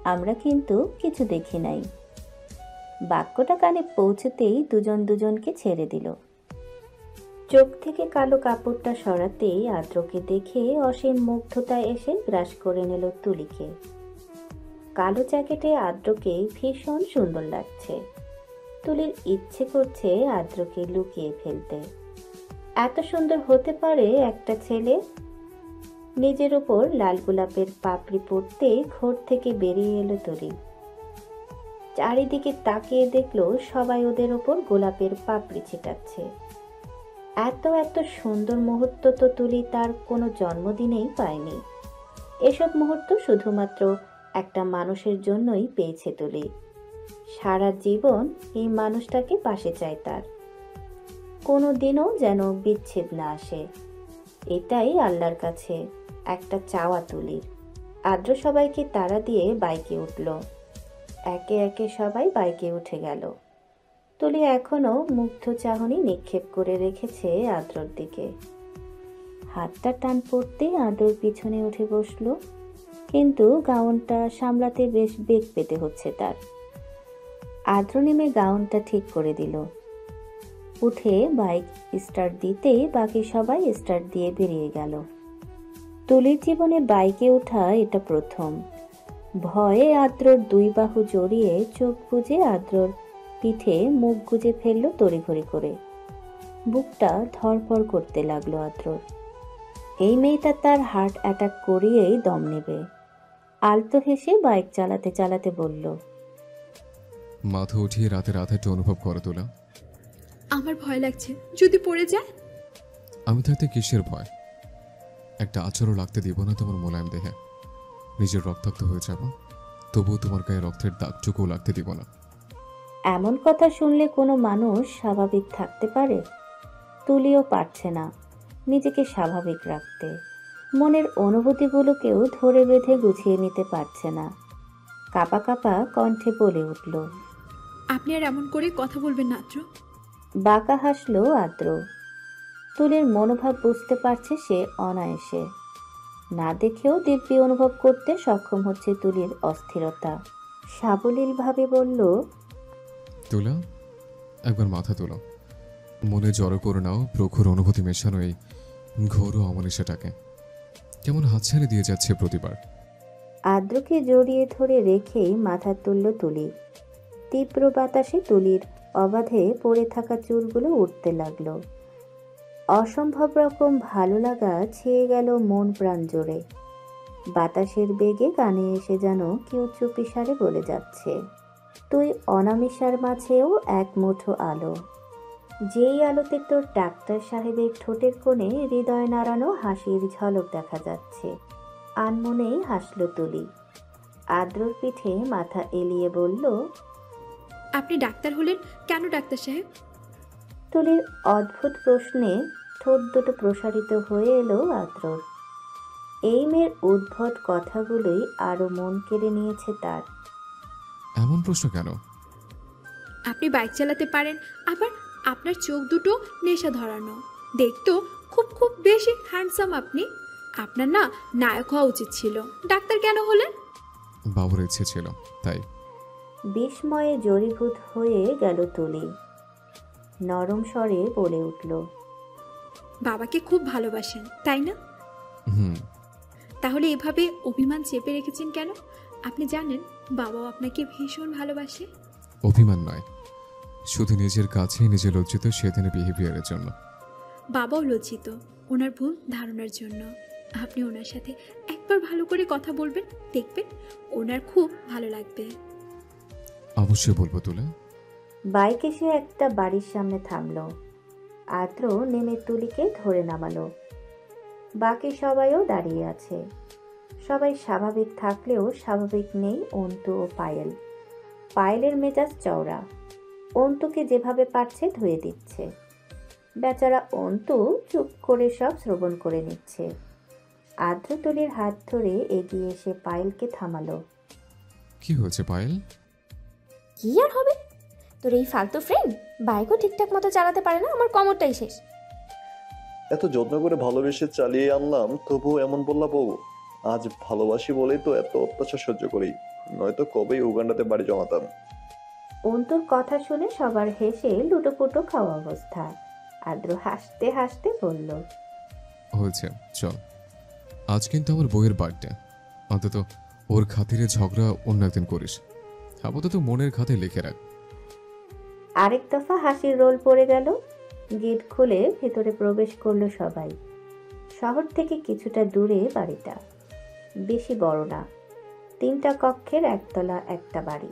আমরা কিন্তু কিছু দেখি নাই। বাক্যটা কানে পৌঁছতেই দুজন দুজনকে ছেড়ে দিল। চোখ থেকে কালো কাপড়টা সরাতেই আদ্রকে দেখে অসীম মুগ্ধতা এসে গ্রাস করে নিল তুলিকে। কালো জ্যাকেটে আদ্রকে ভীষণ সুন্দর লাগছে। তুলির ইচ্ছে করছে আদ্রকে লুকিয়ে ফেলতে। এত সুন্দর হতে পারে একটা ছেলে? নিজের উপর লাল গোলাপের পাপড়ি পড়তে ঘর থেকে বেরিয়ে এলো তুলি। চারিদিকে তাকিয়ে দেখলো সবাই ওদের ওপর গোলাপের পাপড়ি ছিটাচ্ছে। এত এত সুন্দর মুহূর্ত তো তুলি তার কোনো জন্মদিনেই পায়নি। এসব মুহূর্ত শুধুমাত্র একটা মানুষের জন্যই পেয়েছে তুলি। সারা জীবন এই মানুষটাকে পাশে চায় তার, কোনো দিনও যেন বিচ্ছেদ না আসে। এটাই আল্লাহর কাছে একটা চাওয়া তুলির। আদ্র সবাইকে তাড়া দিয়ে বাইকে উঠল। একে একে সবাই বাইকে উঠে গেল। তুলি এখনো মুগ্ধ চাহনি নিক্ষেপ করে রেখেছে আদ্রর দিকে। হাতটা টান পড়তেই আদ্রর পিছনে উঠে বসলো, কিন্তু গাউনটা সামলাতে বেশ বেগ পেতে হচ্ছে তার। আদ্র নেমে গাউনটা ঠিক করে দিল। উঠে বাইক স্টার্ট দিতেই বাকি সবাই স্টার্ট দিয়ে বেরিয়ে গেল। তুলির জীবনে বাইকে ওঠা এটা প্রথম। ভয়ে আদ্রর দুই বাহু জড়িয়ে চোখ বুজে আদ্রর পিঠে মুখ গুজে ফেলল তড়িঘড়ি করে। বুকটা ধড়ফড় করতে লাগলো আদ্রর। এই মেয়েটা তার হার্ট অ্যাটাক করিয়েই দম নেবে। আলতো হেসে বাইক চালাতে চালাতে বলল, মাথা উঠিয়ে রাতের আধারটা অনুভব করো তোলা। আমার ভয় লাগছে, যদি পড়ে যায়। আমি থাকতে কিসের ভয়? একটা আচরও লাগতে দিব না তোমার মোলায়েম দেহে। নিজের রক্তাক্ত হয়ে যাব, তবুও তোমার গায়ে রক্তের দাগটুকুও লাগতে দিব না। এমন কথা শুনলে কোনো মানুষ স্বাভাবিক থাকতে পারে? তুলিও পারছে না নিজেকে স্বাভাবিক রাখতে। মনের অনুভূতিগুলোকেও ধরে বেঁধে গুছিয়ে নিতে পারছে না। কাঁপা কাঁপা কণ্ঠে বলে উঠল, আপনি আর এমন করে কথা বলবেন না আদ্র। বাঁকা হাসলো আদ্র। তুলির মনোভাব বুঝতে পারছে সে অনায়াসে। না দেখেও দিব্যি অনুভব করতে সক্ষম হচ্ছে তুলির অস্থিরতা। সাবলীলভাবে বলল, তোলা, একবার মাথা তোলো। মনে জড়ো করে নাও প্রখর অনুভূতি মেশানো এই ঘোর অমনিশাটাকে। কেমন হাতছানি দিয়ে যাচ্ছে প্রতিবার। আদ্রকে জড়িয়ে ধরে রেখেই মাথা তুলল তুলি। তীব্র বাতাসে তুলির অবাধে পড়ে থাকা চুলগুলো উঠতে লাগলো। অসম্ভব রকম ভালো লাগা ছেয়ে গেল মন প্রাণ জোরে। বাতাসের বেগে কানে এসে যেন কেউ চুপিসারে বলে যাচ্ছে, তুই অনামিশার মাঝেও এক মুঠো আলো। যেই আলোতে তোর ডাক্তার সাহেবের ঠোঁটের কোণে হৃদয় নাড়ানো হাসির ঝলক দেখা যাচ্ছে। আনমনেই হাসল তুলি। আদ্রর পিঠে মাথা এলিয়ে বলল, আপনি ডাক্তার হলেন কেন ডাক্তার সাহেব? তুলির অদ্ভুত প্রশ্নে ঠোঁট দুটো প্রসারিত হয়ে এলো আদ্রর। এই মেয়ের উদ্ভট কথাগুলোই আরো মন কেড়ে নিয়েছে তার। এমন প্রশ্ন কেন? আপনি বাইক চালাতে পারেন, আবার আপনার চোখ দুটো নেশা ধরানো। দেখতো খুব খুব বেশি হ্যান্ডসাম আপনি। আপনার না নায়ক হওয়া উচিত ছিল। ডাক্তার কেন হলেন? বাবুর ইচ্ছে ছিল তাই। বিস্ময়ে জড়ীভূত হয়ে গেল তুলি। নরম স্বরে বলে উঠল, বাবাকে খুব ভালোবাসেন তাই না? হুম। তাহলে এভাবে অভিমান চেপে রেখেছেন কেন? আপনি জানেন বাবাও আপনাকে ভীষণ ভালোবাসে। অভিমান নয়, শুধু নিজের কাছে নিজে লজ্জিত সেদিনের বিহেভিয়ারের জন্য। বাবাও লজ্জিত ওনার ভুল ধারণার জন্য। আপনি ওনার সাথে একবার ভালো করে কথা বলবেন, দেখবেন ওনার খুব ভালো লাগবে। অবশ্যই বলবো তোলা। বাইক এসে একটা বাড়ির সামনে থামলো। আদ্র নেমে তুলিকে ধরে নামালো। বাকি সবাইও দাঁড়িয়ে আছে। সবাই স্বাভাবিক থাকলেও স্বাভাবিক নেই অন্তু ও পায়েল। পায়েলের মেজাজ চওড়া। অন্তুকে যেভাবে পারছে ধুয়ে দিচ্ছে। বেচারা অন্তু চুপ করে সব শ্রবণ করে নিচ্ছে। আদ্র তুলির হাত ধরে এগিয়ে এসে পায়েলকে থামালো। কি হয়েছে পায়েল? কি আর হবে, তোর এই ফালতু ফ্রেন্ড বাইকও ঠিকঠাক মতো চালাতে পারে না, আমার কোমরটাই শেষ। এত যত্ন করে ভালোবেসে চালিয়ে আনলাম, তবুও এমন বললা বউ। আজ ভালোবাসি বলেই তো এত অত্যাচার সহ্য করি, নয়তো কবেই উগান্ডাতে বাড়ি জমাতাম। অন্তুর কথা শুনে সবার হেসে লুটোপুটো খাওয়া অবস্থা। আদ্র হাসতে হাসতে বলল, হয়েছে, চল। আজ কিন্তু আমার বইয়ের বার্থডে। অন্তত ওর খাতিরে ঝগড়া অন্য একদিন করিস। আপাতত মনের খাতায় লিখে রাখ। আরেক দফা হাসির রোল পড়ে গেল। গেট খুলে ভেতরে প্রবেশ করলো সবাই। শহর থেকে কিছুটা দূরে বাড়িটা। বেশি বড় না, 3টা কক্ষের একতলা একটা বাড়ি।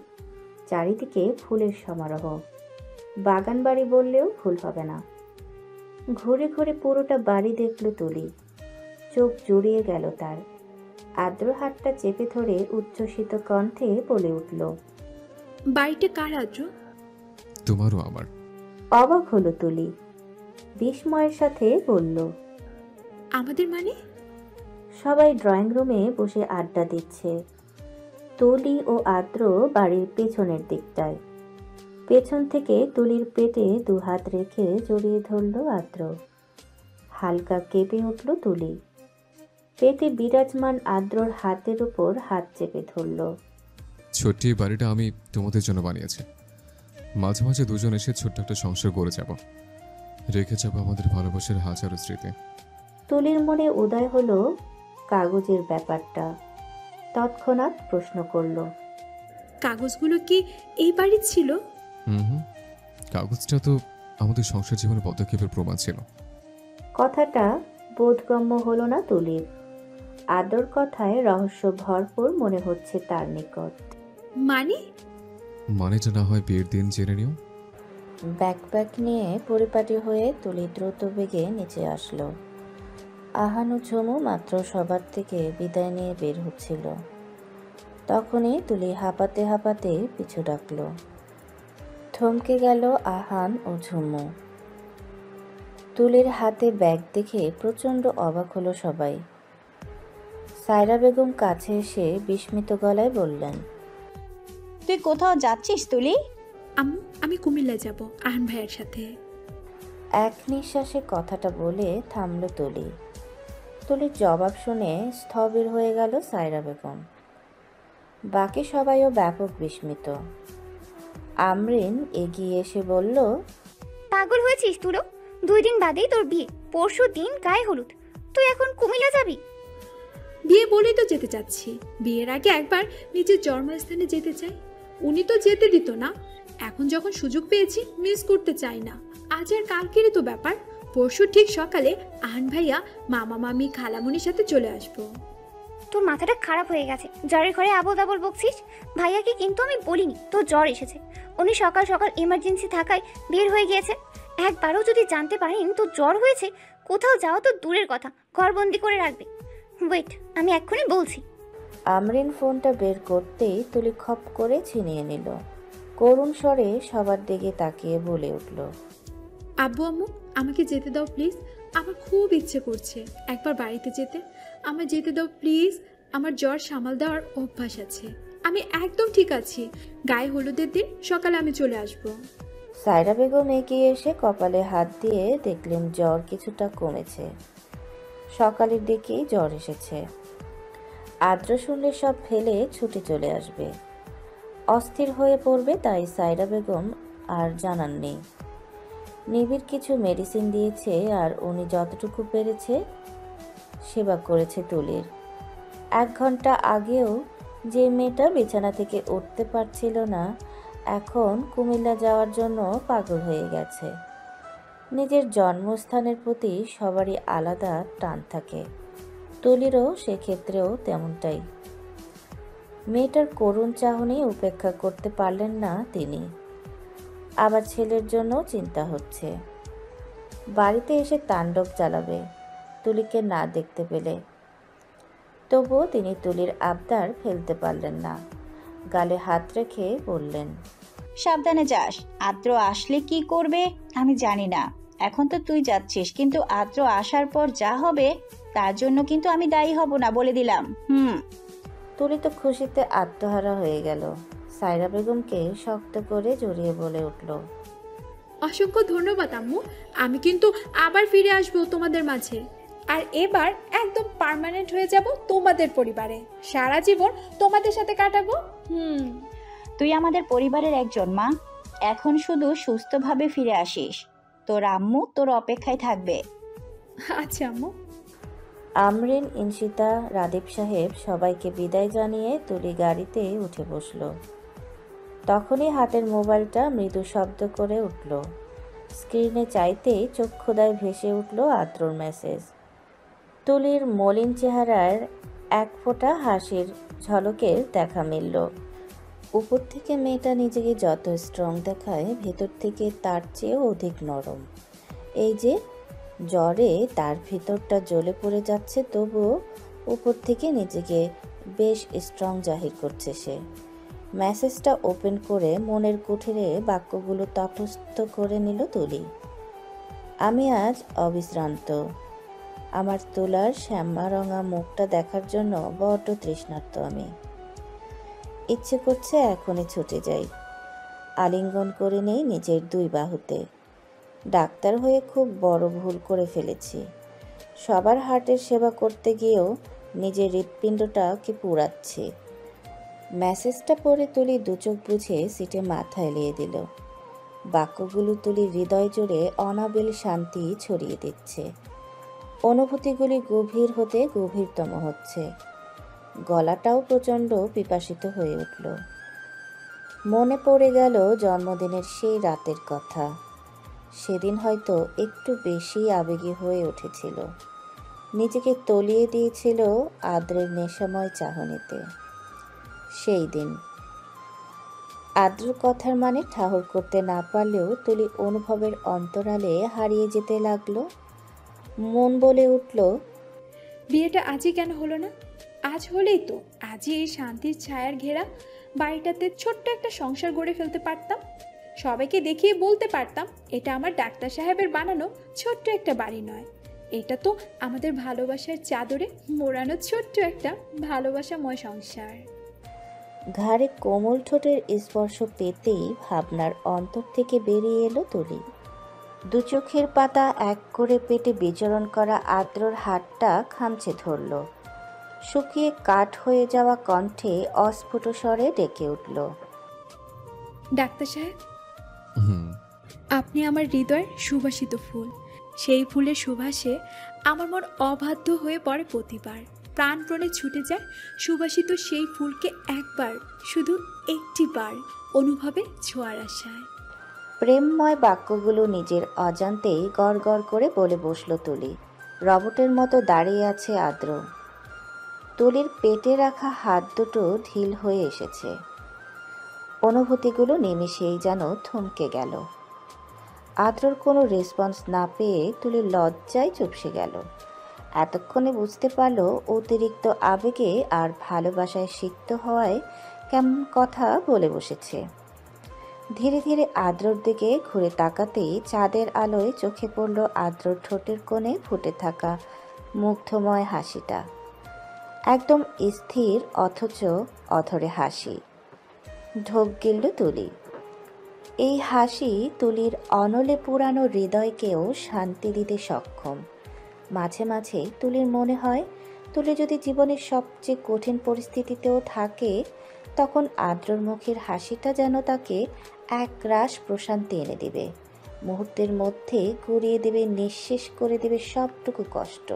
চারিদিকে ফুলের সমারোহ। বাগান বাড়ি বললেও ভুল হবে না। ঘুরে ঘুরে পুরোটা বাড়ি দেখলো তুলি। চোখ জুড়িয়ে গেল তার। আদ্র হাতটা চেপে ধরে উচ্ছ্বসিত কণ্ঠে বলে উঠল, বাড়িটা কার আদ্র? তোমারও আমার। অবাক হলো তুলি। বিস্ময়ের সাথে বলল, আমাদের মানে? সবাই ড্রয়িং রুমে বসে আড্ডা দিচ্ছে। তুলি ও আদ্র বাড়ির পেছনের দিকটায়। পেছন থেকে তুলির পেটে 2 হাত রেখে জড়িয়ে ধরল আদ্র। হালকা কেঁপে উঠল তুলি। পেটে বিরাজমান আদ্রর হাতের উপর হাত চেপে ধরল। ছোট্ট এই বাড়িটা আমি তোমাদের জন্য বানিয়েছি। মাঝে মাঝে দুজন এসে ছোট্ট একটা সংসার করে যাব, রেখে যাব আমাদের ভালোবাসার হাজারো স্মৃতি। তুলির মনে উদয় হলো কাগজের ব্যাপারটা। তৎক্ষণাৎ প্রশ্ন করল। কাগজগুলো কি এই বাড়ির ছিল? হুম, কাগজটা তো আমাদের সংসার জীবনে পদক্ষেপের প্রমাণ ছিল। কথাটা বোধগম্য হলো না তুলির। আদর কথায় রহস্য ভরপুর মনে হচ্ছে তার নিকট। মানেটা না হয় বিয়ের দিন জেনে নিও। ব্যাকপ্যাক নিয়ে পরিপাটি হয়ে তুলি দ্রুত বেগে নিচে আসলো। আহান ও ঝুমু মাত্র সবার থেকে বিদায় নিয়ে বের হচ্ছিল। তখনই তুলি হাঁপাতে হাঁপাতে পিছু ডাকলো। থমকে গেল আহান ও ঝুমু। তুলির হাতে ব্যাগ দেখে প্রচণ্ড অবাক হলো সবাই। সায়রা বেগম কাছে এসে বিস্মিত গলায় বললেন, তুই কোথাও যাচ্ছিস তুলি? আম্মু, আমি কুমিল্লা যাব আহান ভাইয়ের সাথে। এক নিঃশ্বাসে কথাটা বলে থামল তুলি। তুলির জবাব শুনে স্থবির হয়ে গেল সায়রা বেগম। বাকি সবাইও ব্যাপক বিস্মিত। আমরিন এগিয়ে এসে বলল, পাগল হয়েছিস তুলো? 2 দিন বাদেই তোর বিয়ে, পরশু দিন গায়ে হলুদ, তুই এখন কুমিল্লা যাবি? বিয়ে বলেই তো যেতে চাচ্ছি। বিয়ের আগে একবার নিজের জন্মস্থানে যেতে চাই। উনি তো যেতে দিত না, এখন যখন সুযোগ পেয়েছি মিস করতে চাই না। আজ আর কালকেরই তো ব্যাপার। পরশু ঠিক সকালে আহান ভাইয়া, মামা মামি, খালামণির সাথে চলে আসবো। তোর মাথাটা খারাপ হয়ে গেছে, জ্বরের ঘরে আবল তাবল বকছিস। ভাইয়াকে কিন্তু আমি বলিনি তোর জ্বর এসেছে। উনি সকাল সকাল এমার্জেন্সি থাকায় বের হয়ে গিয়েছে। একবারও যদি জানতে পারেন তোর জ্বর হয়েছে, কোথাও যাওয়া তো দূরের কথা, ঘরবন্দি করে রাখবে। ওয়েট, আমি এক্ষুনি বলছি। আমরিন ফোনটা বের করতেই তুলি খপ করে ছিনিয়ে নিল। করুণ স্বরে সবার দিকে তাকিয়ে বলে উঠল, আব্বু আম্মু, আমাকে যেতে দাও প্লিজ। আমার খুব ইচ্ছে করছে একবার বাড়িতে যেতে। আমার যেতে দাও প্লিজ। আমার জ্বর সামাল দেওয়ার অভ্যাস আছে। আমি একদম ঠিক আছি। গায়ে হলুদের দিন সকালে আমি চলে আসব। সায়রা বেগম এগিয়ে এসে কপালে হাত দিয়ে দেখলেন জ্বর কিছুটা কমেছে। সকালের দিকেই জ্বর এসেছে। আদ্র শুনলে সব ফেলে ছুটে চলে আসবে, অস্থির হয়ে পড়বে, তাই সায়রা বেগম আর জানাননি। নিবিড় কিছু মেডিসিন দিয়েছে আর উনি যতটুকু পেরেছে সেবা করেছে তুলির। 1 ঘন্টা আগেও যে মেয়েটা বিছানা থেকে উঠতে পারছিল না, এখন কুমিল্লা যাওয়ার জন্য পাগল হয়ে গেছে। নিজের জন্মস্থানের প্রতি সবারই আলাদা টান থাকে, তুলিরও সেক্ষেত্রেও তেমনটাই। মেয়েটার করুণ চাহনি উপেক্ষা করতে পারলেন না তিনি। আবার ছেলের জন্য চিন্তা হচ্ছে। বাড়িতে এসে তাণ্ডব চালাবে তুলিকে না দেখতে পেলে। তবুও তিনি তুলির আবদার ফেলতে পারলেন না। গালে হাত রেখে বললেন, সাবধানে যাস। আদ্র আসলে কি করবে আমি জানি না। এখন তো তুই যাচ্ছিস, কিন্তু আদ্র আসার পর যা হবে তার জন্য কিন্তু আমি দায়ী হব না, বলে দিলাম। তুলি তো খুশিতে আত্মহারা হয়ে গেল। সায়রা বেগমকে শক্ত করে জড়িয়ে বলে উঠল, অসংখ্য ধন্যবাদ আম্মু। আমি কিন্তু আবার ফিরে আসবো তোমাদের মাঝে। আর এবার একদম পার্মানেন্ট হয়ে যাব তোমাদের পরিবারে। সারা জীবন তোমাদের সাথে কাটাবো। তুই আমাদের পরিবারের একজন মা। এখন শুধু সুস্থভাবে ফিরে আসিস। তোর আম্মু তোর অপেক্ষায় থাকবে। আচ্ছা আম্মু। আমরিন, ইনশিতা, রাদীপ সাহেব সবাইকে বিদায় জানিয়ে তুলি গাড়িতে উঠে বসল। তখনই হাতের মোবাইলটা মৃদু শব্দ করে উঠল। স্ক্রিনে চাইতেই চক্ষুদায় ভেসে উঠল আদ্রর মেসেজ। তুলির মলিন চেহারার এক ফোঁটা হাসির ঝলকের দেখা মিলল। উপর থেকে মেয়েটা নিজেকে যত স্ট্রং দেখায়, ভেতর থেকে তার চেয়েও অধিক নরম। এই যে জ্বরে তার ভিতরটা জ্বলে পড়ে যাচ্ছে, তবুও উপর থেকে নিজেকে বেশ স্ট্রং জাহির করছে সে। মেসেজটা ওপেন করে মনের কুঠিরে বাক্যগুলো তটস্থ করে নিল তুলি। আমি আজ অবিশ্রান্ত। আমার তুলার শ্যামা রঙা মুখটা দেখার জন্য বড্ড তৃষ্ণার্ত আমি। ইচ্ছে করছে এখনই ছুটে যাই, আলিঙ্গন করে নেই নিজের 2 বাহুতে। ডাক্তার হয়ে খুব বড় ভুল করে ফেলেছি। সবার হার্টের সেবা করতে গিয়েও নিজের হৃৎপিণ্ডটাকে পুড়াচ্ছি। মেসেজটা পড়ে তুলি 2 চোখ বুঝে সিটে মাথা এলিয়ে দিল। বাক্যগুলো তুলি হৃদয় জুড়ে অনাবিল শান্তি ছড়িয়ে দিচ্ছে। অনুভূতিগুলি গভীর হতে গভীরতম হচ্ছে। গলাটাও প্রচণ্ড পিপাসিত হয়ে উঠল। মনে পড়ে গেল জন্মদিনের সেই রাতের কথা। সেদিন হয়তো একটু বেশি আবেগী হয়ে উঠেছিল। নিজেকে তলিয়ে দিয়েছিল আদ্রের নেশাময় চাহনিতে। সেই দিন আদ্রর কথার মানে ঠাহর করতে না পারলেও তুলি অনুভবের অন্তরালে হারিয়ে যেতে লাগলো। মন বলে উঠল, বিয়েটা আজই কেন হলো না? আজ হলেই তো আজই এই শান্তির ছায়ার ঘেরা বাড়িটাতে ছোট্ট একটা সংসার গড়ে ফেলতে পারতাম। সবাইকে দেখিয়ে বলতে পারতাম এটা আমার ডাক্তার সাহেবের বানানো ছোট্ট একটা বাড়ি নয়, এটা তো আমাদের ভালোবাসার চাদরে মোড়ানো ছোট্ট একটা ভালোবাসাময় সংসার। ঘাড়ে কোমল ঠোঁটের স্পর্শ পেতেই ভাবনার অন্তর থেকে বেরিয়ে এলো তুলি। দু চোখের পাতা এক করে পেটে বিচরণ করা আদ্রর হাতটা খামচে ধরল। শুকিয়ে কাঠ হয়ে যাওয়া কণ্ঠে অস্ফুট স্বরে ডেকে উঠল, ডাক্তার সাহেব, হুম। আপনি আমার হৃদয়ের সুবাসিত ফুল। সেই ফুলের সুবাসে আমার মন অবাধ্য হয়ে পড়ে প্রতিবার। প্রাণপণে ছুটে যায় সুবাসিত সেই ফুলকে একবার, শুধু একটি বার অনুভবে ছোঁয়ার আশায়। প্রেমময় বাক্যগুলো নিজের অজান্তেই গড় গড় করে বলে বসল তুলি। রবটের মতো দাঁড়িয়ে আছে আদ্র। তুলির পেটে রাখা হাত দুটো ঢিল হয়ে এসেছে। অনুভূতিগুলো নিমেষেই যেন থমকে গেল। আদ্রর কোনো রেসপন্স না পেয়ে তুলি লজ্জায় চুপসে গেল। এতক্ষণে বুঝতে পারল অতিরিক্ত আবেগে আর ভালোবাসায় সিক্ত হওয়ায় কেমন কথা বলে বসেছে। ধীরে ধীরে আদ্রর দিকে ঘুরে তাকাতেই চাঁদের আলোয় চোখে পড়ল আদ্রর ঠোঁটের কোণে ফুটে থাকা মুগ্ধময় হাসিটা। একদম স্থির অথচ অধরে হাসি। ঢোক গিলল তুলি। এই হাসি তুলির অনলে পুরানো হৃদয়কেও শান্তি দিতে সক্ষম। মাঝে মাঝে তুলির মনে হয় তুলি যদি জীবনের সবচেয়ে কঠিন পরিস্থিতিতেও থাকে, তখন আদ্রর মুখের হাসিটা যেন তাকে একরাশ প্রশান্তি এনে দেবে। মুহূর্তের মধ্যে গুড়িয়ে দেবে, নিঃশেষ করে দেবে সবটুকু কষ্ট।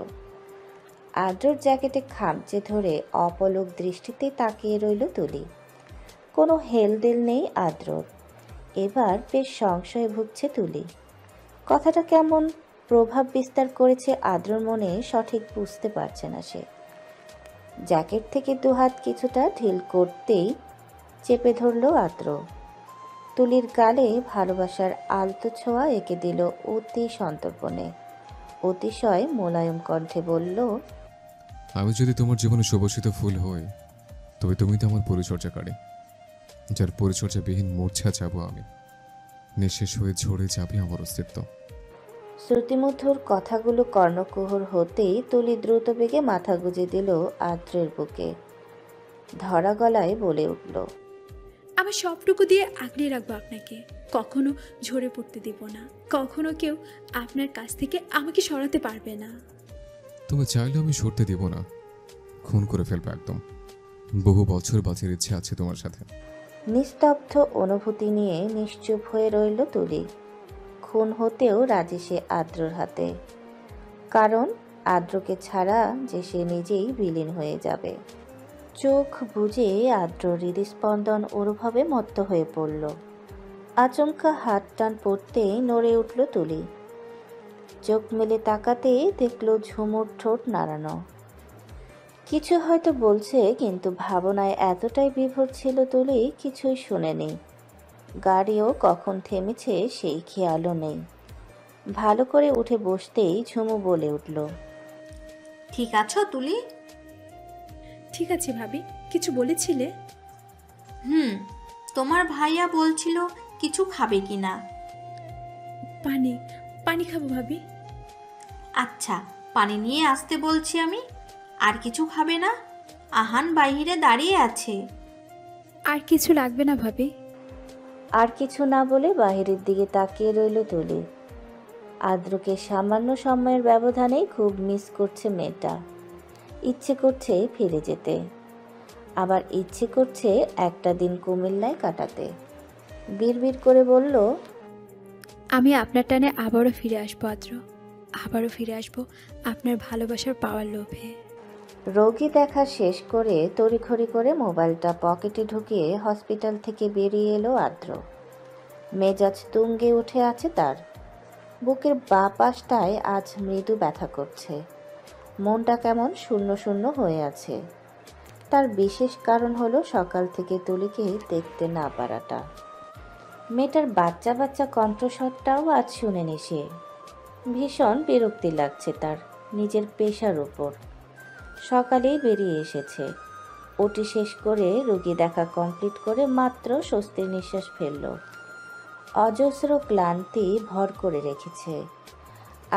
আদ্রর জ্যাকেটে খামচে ধরে অপলক দৃষ্টিতে তাকিয়ে রইল তুলি। কোনো হেলদেল নেই আদ্রর। এবার বেশ সংশয়ে ভুগছে তুলি। কথাটা কেমন প্রভাব বিস্তার করেছে আদ্রর মনে সঠিক বুঝতে পারছে না সে। জ্যাকেট থেকে দুহাত কিছুটা ঢিল করতেই চেপে ধরল আদ্র। তুলির গালে ভালোবাসার আলতো ছোঁয়া এঁকে দিল অতি সন্তর্পণে। অতিশয় মোলায়েম কণ্ঠে বলল, আমি যদি তোমার জীবনে সুবাসিত ফুল হই, তবে তুমি তো আমার পরিচর্যাকারী, যার পরিচর্যাবিহীন মূর্ছা যাব আমি। নিঃশেষ হয়ে ঝরে যাবে আমার অস্তিত্ব। শ্রুতিমধুর কথাগুলো কর্ণকুহর হতেই তুলি দ্রুত বেগে মাথা গুজে দিল আদ্রের বুকে। ধরা গলায় বলে উঠল, আমি সবটুকু দিয়ে আগলে রাখবো আপনাকে, কখনো ঝরে পড়তে দিব না, কখনো কেউ আপনার কাছ থেকে আমাকে সরাতে পারবে না। তুমি চাইলে আমি সরতে দিব না, খুন করে ফেলবো একদম। বহু বছর বাঁচার ইচ্ছে আছে তোমার সাথে। নিস্তব্ধ অনুভূতি নিয়ে নিশ্চুপ হয়ে রইল তুলি। খুন হতেও রাজি সে আদ্রর হাতে, কারণ আদ্রকে ছাড়া যে সে নিজেই বিলীন হয়ে যাবে। চোখ বুজে আদ্র হৃদস্পন্দন ওরভাবে মত্ত হয়ে পড়ল। আচমকা হাত টান পড়তেই নড়ে উঠল তুলি। চোখ মেলে তাকাতেই দেখল ঝুমুর ঠোঁট নাড়ানো। কিছু হয়তো বলছে, কিন্তু ভাবনায় এতটাই বিভোর ছিল তুলি কিছুই শুনেনি। গাড়িও কখন থেমেছে সেই খেয়ালও নেই। ভালো করে উঠে বসতেই ঝুমু বলে উঠল, ঠিক আছো তুলি? ঠিক আছে ভাবি, কিছু বলেছিলে? তোমার ভাইয়া বলছিল কিছু খাবে কিনা। পানি পানি খাবো ভাবি। আচ্ছা, পানি নিয়ে আসতে বলছি আমি। আর কিছু খাবে না? আহান বাইরে দাঁড়িয়ে আছে। আর কিছু লাগবে না ভাবি। আর কিছু না বলে বাহিরের দিকে তাকিয়ে রইল তুলি। আদ্রকে সামান্য সময়ের ব্যবধানেই খুব মিস করছে মেয়েটা। ইচ্ছে করছে ফিরে যেতে, আবার ইচ্ছে করছে একটা দিন কুমিল্লায় কাটাতে। বিড়বিড় করে বলল, আমি আপনার টানে আবারও ফিরে আসবো আদ্র, আবারও ফিরে আসবো আপনার ভালোবাসার পাওয়ার লোভে। রোগী দেখা শেষ করে তড়িঘড়ি করে মোবাইলটা পকেটে ঢুকিয়ে হসপিটাল থেকে বেরিয়ে এলো আদ্র। মেজাজ তুঙ্গে উঠে আছে তার। বুকের বাঁ পাশটায় আজ মৃদু ব্যথা করছে। মনটা কেমন শূন্য শূন্য হয়ে আছে। তার বিশেষ কারণ হলো সকাল থেকে তুলিকে দেখতে না পারাটা। মেয়েটার বাচ্চা বাচ্চা কণ্ঠস্বরটাও আজ শুনেনি সে। ভীষণ বিরক্তি লাগছে তার নিজের পেশার উপর। সকালেই বেরিয়ে এসেছে। ওটি শেষ করে রোগী দেখা কমপ্লিট করে মাত্র স্বস্তির নিঃশ্বাস ফেলল। অজস্র ক্লান্তি ভর করে রেখেছে।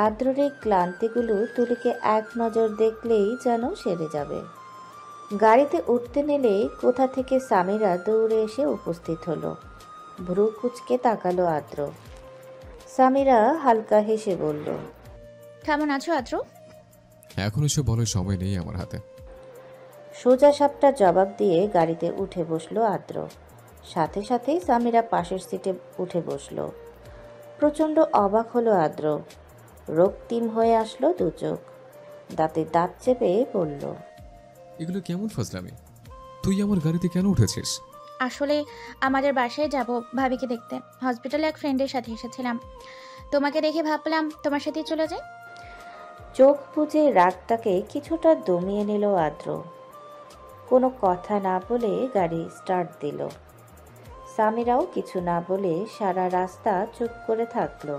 আদ্রর এই ক্লান্তিগুলো তুলিকে এক নজর দেখলেই যেন সেরে যাবে। গাড়িতে উঠতে নিলে কোথা থেকে সামিরা দৌড়ে এসে উপস্থিত হলো। ভ্রু কুঁচকে তাকালো আদ্র। সামিরা হালকা হেসে বলল, কেমন আছো আদ্র? এখন এসব বলার সময় নেই আমার হাতে। সোজা সাপটা জবাব দিয়ে গাড়িতে উঠে বসলো আদ্র। সাথে সাথেই সামিরা পাশের সিটে উঠে বসলো। প্রচণ্ড অবাক হলো আদ্র। রক্তিম হয়ে আসলো দু চোখ। দাঁতে দাঁত চেপে বলল, এগুলো কেমন ফাজলামি? তুই আমার গাড়িতে কেন উঠেছিস? আসলে আমাদের বাসায় যাব ভাবিকে দেখতে। হসপিটালে এক ফ্রেন্ডের সাথে এসেছিলাম, তোমাকে দেখে ভাবলাম তোমার সাথেই চলে যাই। চোখ বুজে রাগটাকে কিছুটা দমিয়ে নিল আদ্র। কোনো কথা না বলে গাড়ি স্টার্ট দিল। সামিরাও কিছু না বলে সারা রাস্তা চুপ করে থাকলো।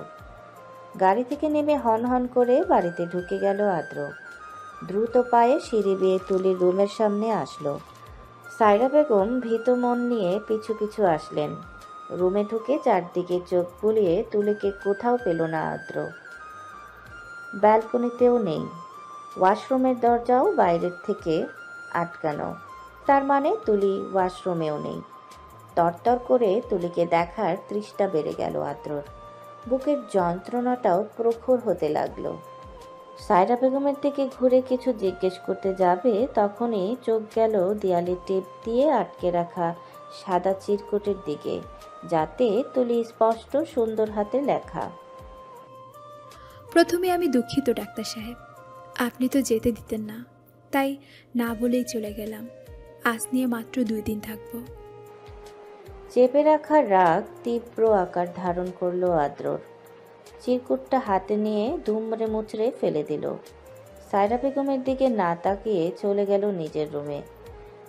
গাড়ি থেকে নেমে হন হন করে বাড়িতে ঢুকে গেল আদ্র। দ্রুত পায়ে সিঁড়ি বেয়ে তুলির রুমের সামনে আসলো। সায়রা বেগম ভীত মন নিয়ে পিছু পিছু আসলেন। রুমে ঢুকে চারদিকে চোখ বুলিয়ে তুলিকে কোথাও পেল না আদ্র। ব্যালকনিতেও নেই। ওয়াশরুমের দরজাও বাইরের থেকে আটকানো। তার মানে তুলি ওয়াশরুমেও নেই। তরতর করে তুলিকে দেখার তৃষ্ণা বেড়ে গেল আদ্রর। বুকের যন্ত্রণাটাও প্রখর হতে লাগলো। সায়রা বেগমের দিকে ঘুরে কিছু জিজ্ঞেস করতে যাবে তখনই চোখ গেল দেয়ালে টেপ দিয়ে আটকে রাখা সাদা চিরকুটের দিকে, যাতে তুলি স্পষ্ট সুন্দর হাতে লেখা, প্রথমে আমি দুঃখিত ডাক্তার সাহেব, আপনি তো যেতে দিতেন না, তাই না বলেই চলে গেলাম। আজ নিয়ে মাত্র 2 দিন থাকবো। চেপে রাখা রাগ তীব্র আকার ধারণ করলো আদ্রর। চিরকুটটা হাতে নিয়ে দুমড়ে মুচড়ে ফেলে দিল। সায়রা বেগমের দিকে না তাকিয়ে চলে গেল নিজের রুমে।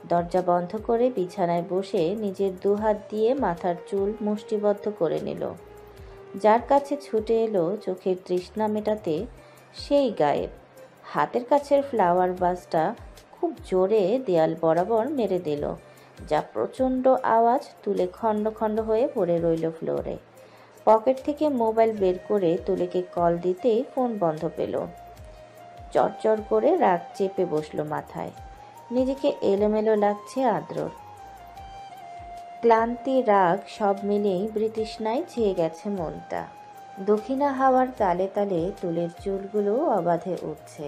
দরজা বন্ধ করে বিছানায় বসে নিজের দুহাত দিয়ে মাথার চুল মুষ্টিবদ্ধ করে নিল। যার কাছে ছুটে এলো চোখের তৃষ্ণা মেটাতে, সেই গায়েব। হাতের কাছের ফ্লাওয়ার ভাসটা খুব জোরে দেয়াল বরাবর মেরে দিল, যা প্রচণ্ড আওয়াজ তুলে খণ্ড খণ্ড হয়ে পড়ে রইল ফ্লোরে। পকেট থেকে মোবাইল বের করে তুলিকে কল দিতেই ফোন বন্ধ পেল। চরচর করে রাগ চেপে বসলো মাথায়। নিজেকে এলোমেলো লাগছে আদ্রর। ক্লান্তি, রাগ সব মিলিয়েই বৃতৃষ্ণায় ছেয়ে গেছে মনটা। দক্ষিণা হাওয়ার তালে তালে তুলির চুলগুলো অবাধে উঠছে।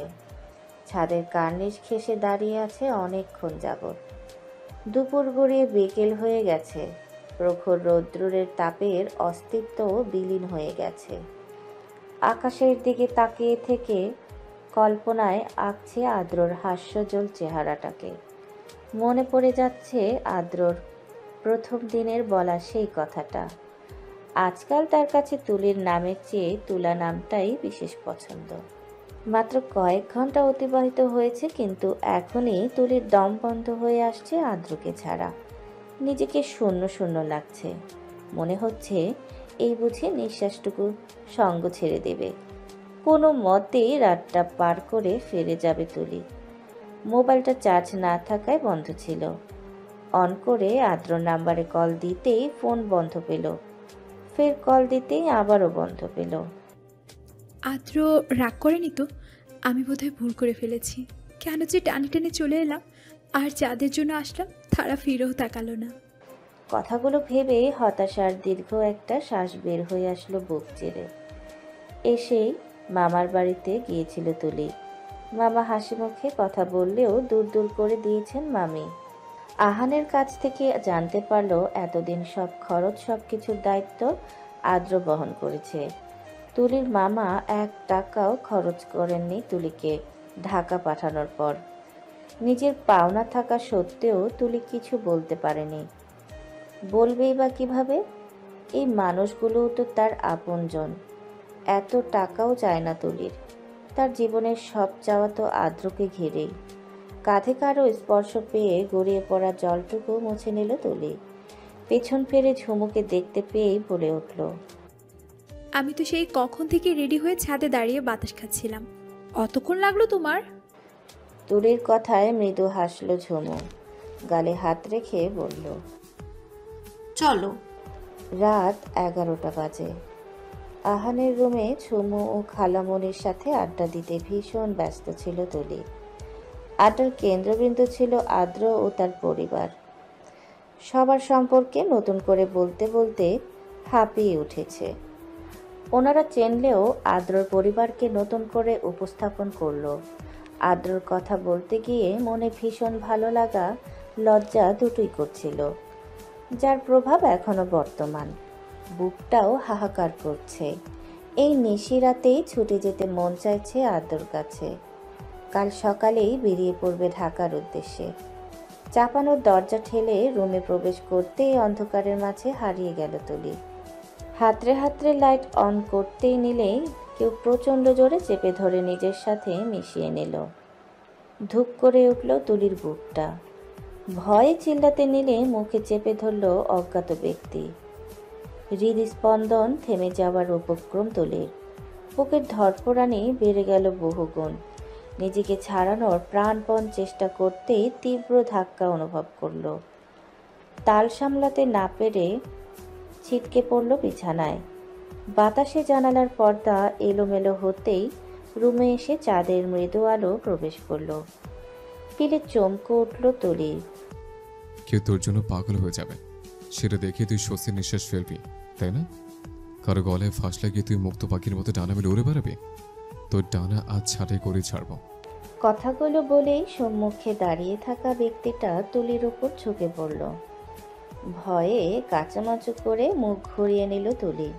ছাদের কার্নিশ ঘেঁষে দাঁড়িয়ে আছে অনেকক্ষণ যাবৎ। দুপুর গড়িয়ে বিকেল হয়ে গেছে। প্রখর রৌদ্রের তাপের অস্তিত্ব বিলীন হয়ে গেছে। আকাশের দিকে তাকিয়ে থেকে কল্পনায় আঁকছে আদ্রর হাস্যজ্জ্বল চেহারাটাকে। মনে পড়ে যাচ্ছে আদ্রর প্রথম দিনের বলা সেই কথাটা। আজকাল তার কাছে তুলির নামের চেয়ে তুলা নামটাই বিশেষ পছন্দ। মাত্র কয়েক ঘন্টা অতিবাহিত হয়েছে, কিন্তু এখনই তুলির দম বন্ধ হয়ে আসছে আদ্রকে ছাড়া। নিজেকে শূন্য শূন্য লাগছে। মনে হচ্ছে এই বুঝে নিঃশ্বাসটুকু সঙ্গ ছেড়ে দেবে। কোনো মতেই রাতটা পার করে ফিরে যাবে তুলি। মোবাইলটা চার্জ না থাকায় বন্ধ ছিল। অন করে আদ্র নাম্বারে কল দিতেই ফোন বন্ধ পেল। ফের কল দিতেই আবারও বন্ধ পেল। আদ্র রাগ করেনি তো? আমি বোধহয় ভুল করে ফেলেছি। কেন যে টানে টানে চলে এলাম, আর যাদের জন্য আসলাম তারা ফিরেও তাকালো না। কথাগুলো ভেবে হতাশার দীর্ঘ একটা শ্বাস বের হয়ে আসলো বুক চিরে। এসেই মামার বাড়িতে গিয়েছিল তুলি। মামা হাসি মুখে কথা বললেও দূর দূর করে দিয়েছেন মামি। আহানের কাছ থেকে জানতে পারলো এতদিন সব খরচ, সব কিছুর দায়িত্ব আদ্র বহন করেছে। তুলির মামা 1 টাকাও খরচ করেননি তুলিকে ঢাকা পাঠানোর পর। নিজের পাওনা থাকা সত্ত্বেও তুলি কিছু বলতে পারেনি। বলবেই বা কিভাবে? এই মানুষগুলোও তো তার আপনজন। এত টাকাও চায় না তুলির। তার জীবনের সব চাওয়া তো আদ্রকে ঘিরেই। কাঁধে কারো স্পর্শ পেয়ে গড়িয়ে পড়া জলটুকু মুছে নিল তুলি। পেছন ফিরে ঝুমুকে দেখতে পেয়েই বলে উঠল, আমি তো সেই কখন থেকে রেডি হয়ে ছাদে দাঁড়িয়ে বাতাস খাচ্ছিলাম। অতক্ষণ লাগলো তোমার? তুলির কথায় মৃদু হাসল ঝুমু। গালে হাত রেখে বলল, চলো। রাত 11টা বাজে। আহানের রুমে ঝুমু ও খালামণির সাথে আড্ডা দিতে ভীষণ ব্যস্ত ছিল তুলি। আড্ডার কেন্দ্রবিন্দু ছিল আদ্র ও তার পরিবার। সবার সম্পর্কে নতুন করে বলতে বলতে হাঁপিয়ে উঠেছে। ওনারা চেনলেও আদ্রর পরিবারকে নতুন করে উপস্থাপন করলো। আদ্রর কথা বলতে গিয়ে মনে ভীষণ ভালো লাগা, লজ্জা দুটোই করছিল, যার প্রভাব এখনো বর্তমান। বুকটাও হাহাকার করছে। এই নিশিরাতেই ছুটে যেতে মন চাইছে আদ্রর কাছে। কাল সকালেই বেরিয়ে পড়বে ঢাকার উদ্দেশ্যে। চাপানোর দরজা ঠেলে রুমে প্রবেশ করতেই অন্ধকারের মাঝে হারিয়ে গেল তুলি। হাতড়ে হাতড়ে লাইট অন করতেই নিলেই কেউ প্রচণ্ড জোরে চেপে ধরে নিজের সাথে মিশিয়ে নিল। ধুক করে উঠল তুলির বুকটা। ভয়ে চিল্লাতে নিলে মুখে চেপে ধরল অজ্ঞাত ব্যক্তি। হৃদস্পন্দন থেমে যাওয়ার উপক্রম তুলির। বুকের ধড়ফড়ানি বেড়ে গেল বহুগুণ। নিজেকে ছাড়ানোর প্রাণপণ চেষ্টা করতেই তীব্র ধাক্কা অনুভব করল। তাল সামলাতে না পেরে ছিটকে পড়ল বিছানায়। বাতাসে জানালার পর্দা এলোমেলো হতেই রুমে এসে চাঁদের মৃদু আলো প্রবেশ করল। পিলে চমকে উঠল তুলি। কেউ তোর জন্য পাগল হয়ে যাবে, সেটা দেখে তুই স্বস্তির নিঃশ্বাস ফেলবি, তাই না? কারো গলায় ফাঁস লাগিয়ে তুই মুক্ত পাখির মতো ডানা মেলে উড়ে বেড়াবি। তোর ডানা আজ ছাঁটাই করে ছাড়বো। কথাগুলো বলেই সম্মুখে দাঁড়িয়ে থাকা ব্যক্তিটা তুলির ওপর ঝুঁকে পড়ল। ভয়ে কাঁচামাচু করে মুখ ঘুরিয়ে নিল তুলি।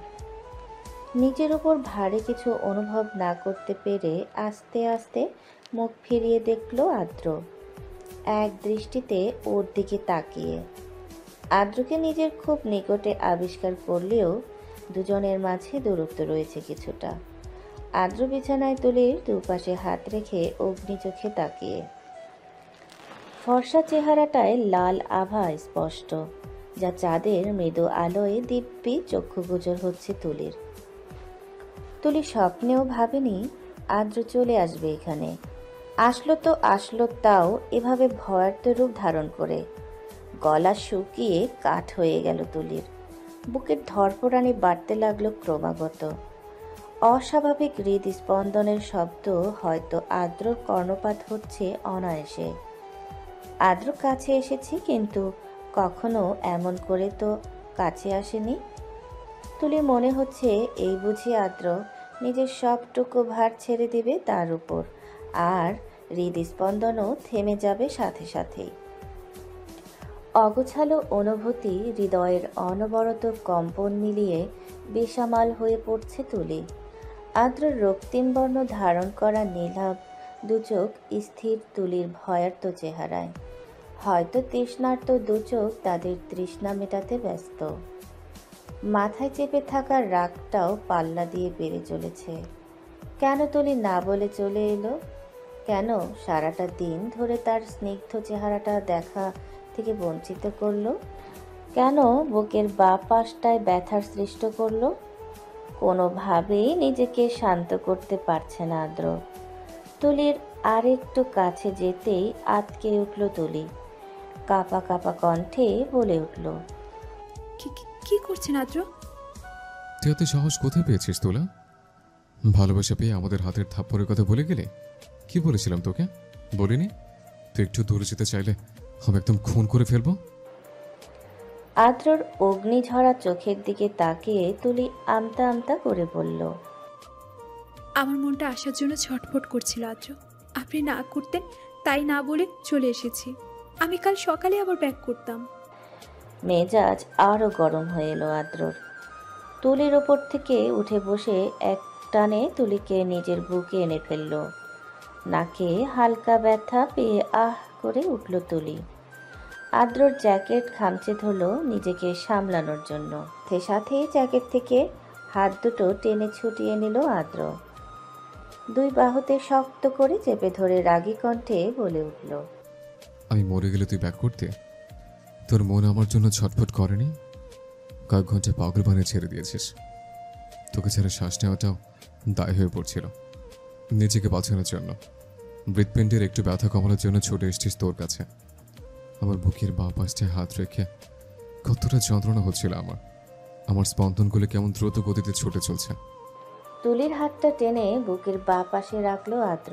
নিজের ওপর ভারী কিছু অনুভব না করতে পেরে আস্তে আস্তে মুখ ফিরিয়ে দেখল আদ্র, এক দৃষ্টিতে ওর দিকে তাকিয়ে। আদ্রকে নিজের খুব নিকটে আবিষ্কার করলেও দুজনের মাঝে দূরত্ব রয়েছে কিছুটা। আদ্র বিছানায় তুলির দুপাশে হাত রেখে অগ্নি চোখে তাকিয়ে। ফর্সা চেহারাটায় লাল আভা স্পষ্ট, যা চাঁদের মৃদু আলোয় দিব্যি চক্ষুগোচর হচ্ছে তুলির। তুলি স্বপ্নেও ভাবেনি আদ্র চলে আসবে এখানে। আসলো তো আসলো, তাও এভাবে ভয়ার্ত রূপ ধারণ করে। গলা শুকিয়ে কাঠ হয়ে গেল তুলির। বুকের ধড়ফড়ানি বাড়তে লাগলো ক্রমাগত। অস্বাভাবিক হৃদস্পন্দনের শব্দ হয়তো আদ্রর কর্ণপাত হচ্ছে অনায়াসে। আদ্র কাছে এসেছি, কিন্তু কখনো এমন করে তো কাছে আসেনি। তুলি মনে হচ্ছে এই বুঝি আদ্র নিজের সবটুকু ভার ছেড়ে দেবে তার উপর, আর হৃদস্পন্দনও থেমে যাবে সাথে সাথেই। অগোছালো অনুভূতি হৃদয়ের অনবরত কম্পন মিলিয়ে বেসামাল হয়ে পড়ছে তুলি। আদ্র রক্তিম বর্ণ ধারণ করা নীলাভ দুচোখ স্থির তুলির ভয়ার্ত চেহারায়। হয়তো তৃষ্ণার্ত দুচোখ তাদের তৃষ্ণা মেটাতে ব্যস্ত। মাথায় চেপে থাকা রাগটাও পাল্লা দিয়ে বেড়ে চলেছে। কেন তুলি না বলে চলে এলো? কেন সারাটা দিন ধরে তার স্নিগ্ধ চেহারাটা দেখা থেকে বঞ্চিত করলো? কেন বুকের বাঁ পাশটায় ব্যথার সৃষ্টি করলো? কোনোভাবেই নিজেকে শান্ত করতে পারছে না আদ্র। তুলির আর একটু কাছে যেতেই আটকে উঠল তুলি। কাঁপা কাঁপা কণ্ঠে বলে উঠল, কি করছেন আদ্র? তুই এত সাহস কোথায় পেয়েছিস তোলা? ভালোবাসা পেয়ে আমাদের হাতের থাপ্পড়ের কথা বলে গেলে? কি বলেছিলাম তোকে? বলিনি তুই একটু দূরে যেতে চাইলে আমি একদম খুন করে ফেলবো? আদ্রর অগ্নিঝরা চোখের দিকে তাকিয়ে তুলি আমতা আমতা করে বলল, আমার মনটা আসার জন্য ছটফট করছিল আদ্র। আপনি না করতেন, তাই না বলে চলে এসেছি। আমি কাল সকালে আবার ব্যাক করতাম। মেজাজ আরও গরম হয়ে এলো আদ্রর। তুলির ওপর থেকে উঠে বসে এক টানে তুলিকে নিজের বুকে এনে ফেলল। নাকে হালকা ব্যথা পেয়ে আহ করে উঠল তুলি। আদ্রর জ্যাকেট খামচে ধরল নিজেকে সামলানোর জন্য। সাথেই জ্যাকেট থেকে হাত দুটো টেনে ছুটিয়ে নিল আদ্র। দুই বাহুতে শক্ত করে চেপে ধরে রাগী কণ্ঠে বলে উঠল, আমি মরে গেলে তুই ব্যাক করতে? তোর মন আমার জন্য ছটফট করেনি? কয়েক ঘন্টা পাগল বানিয়ে ছেড়ে দিয়েছিস। তোকে ছেড়ে শ্বাস নেওয়াটাও দায় হয়ে পড়ছিল। নিজেকে বাঁচানোর জন্য, হৃৎপিণ্ডের একটু ব্যথা কমানোর জন্য ছুটে এসেছিস তোর কাছে। আমার বুকের বাঁ পাশটায় হাত রেখে কতটা যন্ত্রণা হচ্ছিল আমার স্পন্দনগুলো কেমন দ্রুত গতিতে ছুটে চলছে। তুলির হাতটা টেনে বুকের বাঁ পাশে রাখলো আদ্র।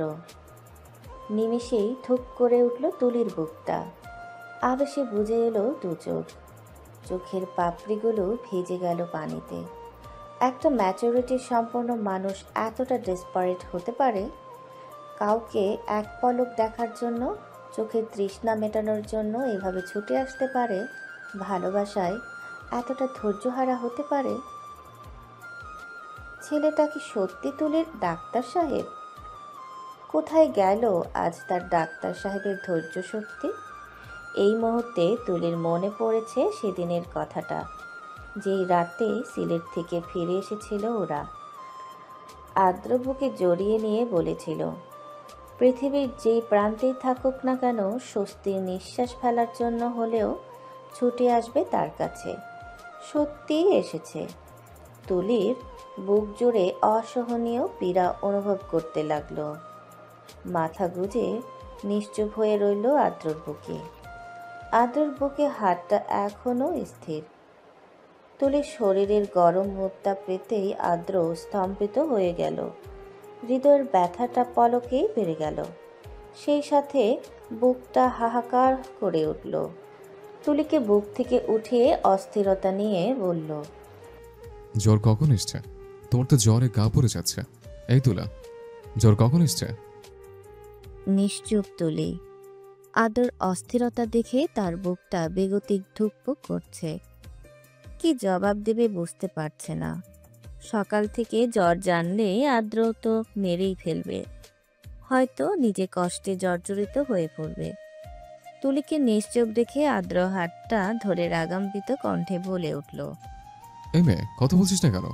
নিমেষেই ঠুক করে উঠল তুলির বুকটা। আবেশে বুঝে এলো দু চোখ। চোখের পাপড়িগুলো ভিজে গেল পানিতে। একটা ম্যাচুরিটি সম্পন্ন মানুষ এতটা ডেসপারেট হতে পারে? কাউকে এক পলক দেখার জন্য, চোখের তৃষ্ণা মেটানোর জন্য এভাবে ছুটে আসতে পারে? ভালোবাসায় এতটা ধৈর্যহারা হতে পারে? ছেলেটা কি সত্যি তুলির ডাক্তার সাহেব? কোথায় গেল আজ তার ডাক্তার সাহেবের ধৈর্য শক্তি? এই মুহূর্তে তুলির মনে পড়েছে সেদিনের কথাটা, যেই রাতে সিলেট থেকে ফিরে এসেছিল ওরা। আদ্র বুকে জড়িয়ে নিয়ে বলেছিল, পৃথিবীর যেই প্রান্তেই থাকুক না কেন স্বস্তির নিঃশ্বাস ফেলার জন্য হলেও ছুটে আসবে তার কাছে। সত্যিই এসেছে। তুলির বুক জুড়ে অসহনীয় পীড়া অনুভব করতে লাগলো। মাথা গুজে নিশ্চুপ হয়ে রইল আদ্রর বুকে। আদ্রর বুকে হাতটা এখনো স্থির। তুলির শরীরের গরম মুদ্রা পেতেই আদ্র স্তম্ভিত হয়ে গেল। হৃদয়ের ব্যথাটা পলকেই বেড়ে গেল। সেই সাথে বুকটা হাহাকার করে উঠল। তুলিকে বুক থেকে উঠিয়ে অস্থিরতা নিয়ে বলল, জ্বর কখন এসছে? তোমার তো জ্বরে গা পড়ে যাচ্ছে। এই তুলা, জ্বর কখন এসছে? নিশ্চুপ তুলি। আদর অস্থিরতা দেখে তার বুকটা বেগতিক ধুকপুক করছে। কি জবাব দেবে বুঝতে পারছে না। সকাল থেকে জ্বর জানলে আদ্র তো মেরেই ফেলবে, হয়তো নিজে কষ্টে জর্জরিত হয়ে পড়বে। তুলিকে নিশ্চুপ দেখে আদ্র হাতটা ধরে রাগাম্বিত কণ্ঠে বলে উঠল, এই মেয়ে, কথা বলছিস না কেন?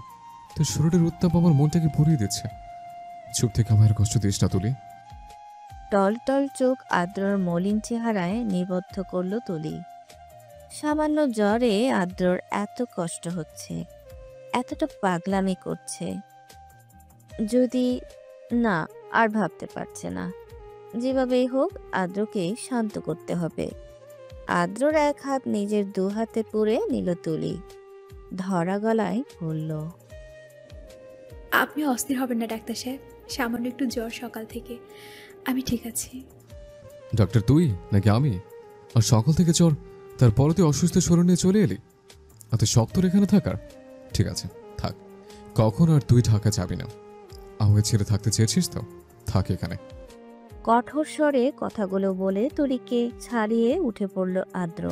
তোর শরীরের উত্তাপ আমার মনটাকে পুড়িয়ে দিচ্ছে। চুপ থেকে আমার কষ্ট দিস না তুলি। টলটল চোখ আদ্রর মলিন চেহারায় নিবদ্ধ করল তুলি। সামান্য জ্বরে আদ্রর এত কষ্ট হচ্ছে, এতটা পাগলামি করছে। যদি না, আর ভাবতে পারছে না। যেভাবেই হোক আদ্রকে শান্ত করতে হবে। আদ্রর এক হাত নিজের দু হাতে পুরে নিল তুলি। ধরা গলায় বলল, আপনি অস্থির হবেন না ডাক্তার সাহেব, সামান্য একটু জ্বর সকাল থেকে, আমি ঠিক আছি। ডাক্তার তুই নাকি আমি? আর সকাল থেকে জ্বর, তারপরে তুই অসুস্থ শরীর নিয়ে চলে এলি? এত শক্ত এখানে থাকার? ঠিক আছে, থাক। কখন আর তুই ঢাকা যাবি না। আমাকে ছেড়ে থাকতে চেয়েছিস তো, থাক এখানে। কঠোর স্বরে কথাগুলো বলে তুলিকে ছাড়িয়ে উঠে পড়ল আদ্র।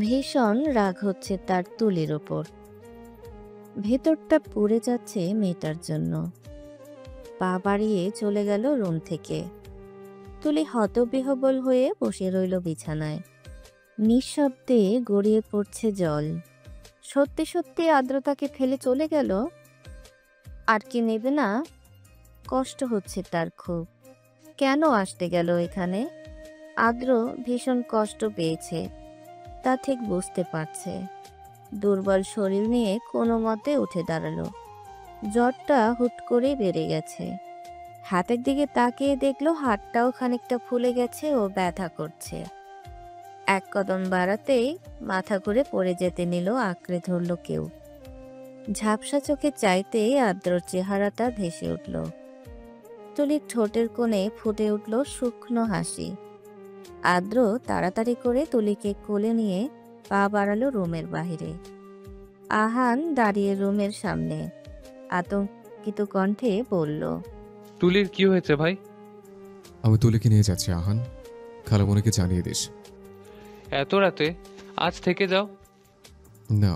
ভীষণ রাগ হচ্ছে তার তুলির ওপর। ভেতরটা পুড়ে যাচ্ছে মেয়েটার জন্য। পা বাড়িয়ে চলে গেল রুম থেকে। তুলি হতবিহবল হয়ে বসে রইল বিছানায়। নিঃশব্দে গড়িয়ে পড়ছে জল। সত্যি সত্যি আদ্রতাকে ফেলে চলে গেল? আর কি নেবে না? কষ্ট হচ্ছে তার খুব। কেন আসতে গেল এখানে? আদ্র ভীষণ কষ্ট পেয়েছে, তা ঠিক বুঝতে পারছে। দুর্বল শরীর নিয়ে কোনো মতে উঠে দাঁড়ালো। জ্বরটা হুট করে বেড়ে গেছে। হাতের দিকে তাকিয়ে দেখলো হাতটাও খানিকটা ফুলে গেছে ও ব্যথা করছে। এক কদম বাড়াতেই মাথা ঘুরে পড়ে যেতে নিল, আঁকড়ে ধরল কেউ। ঝাপসা চোখে চাইতেই আদ্রর চেহারাটা ভেসে উঠল। তুলির ঠোঁটের কোণে ফুটে উঠল শুকনো হাসি। আদ্র তাড়াতাড়ি করে তুলিকে কোলে নিয়ে পা বাড়ালো রুমের বাহিরে। আহান দাঁড়িয়ে রুমের সামনে আতঙ্কিত কণ্ঠে বলল, তুলির কি হয়েছে ভাই? আমি তুলিকে নিয়ে যাচ্ছি আহান, খালামণিকে জানিয়ে দিস। এত রাতে? আজ থেকে যাও। না,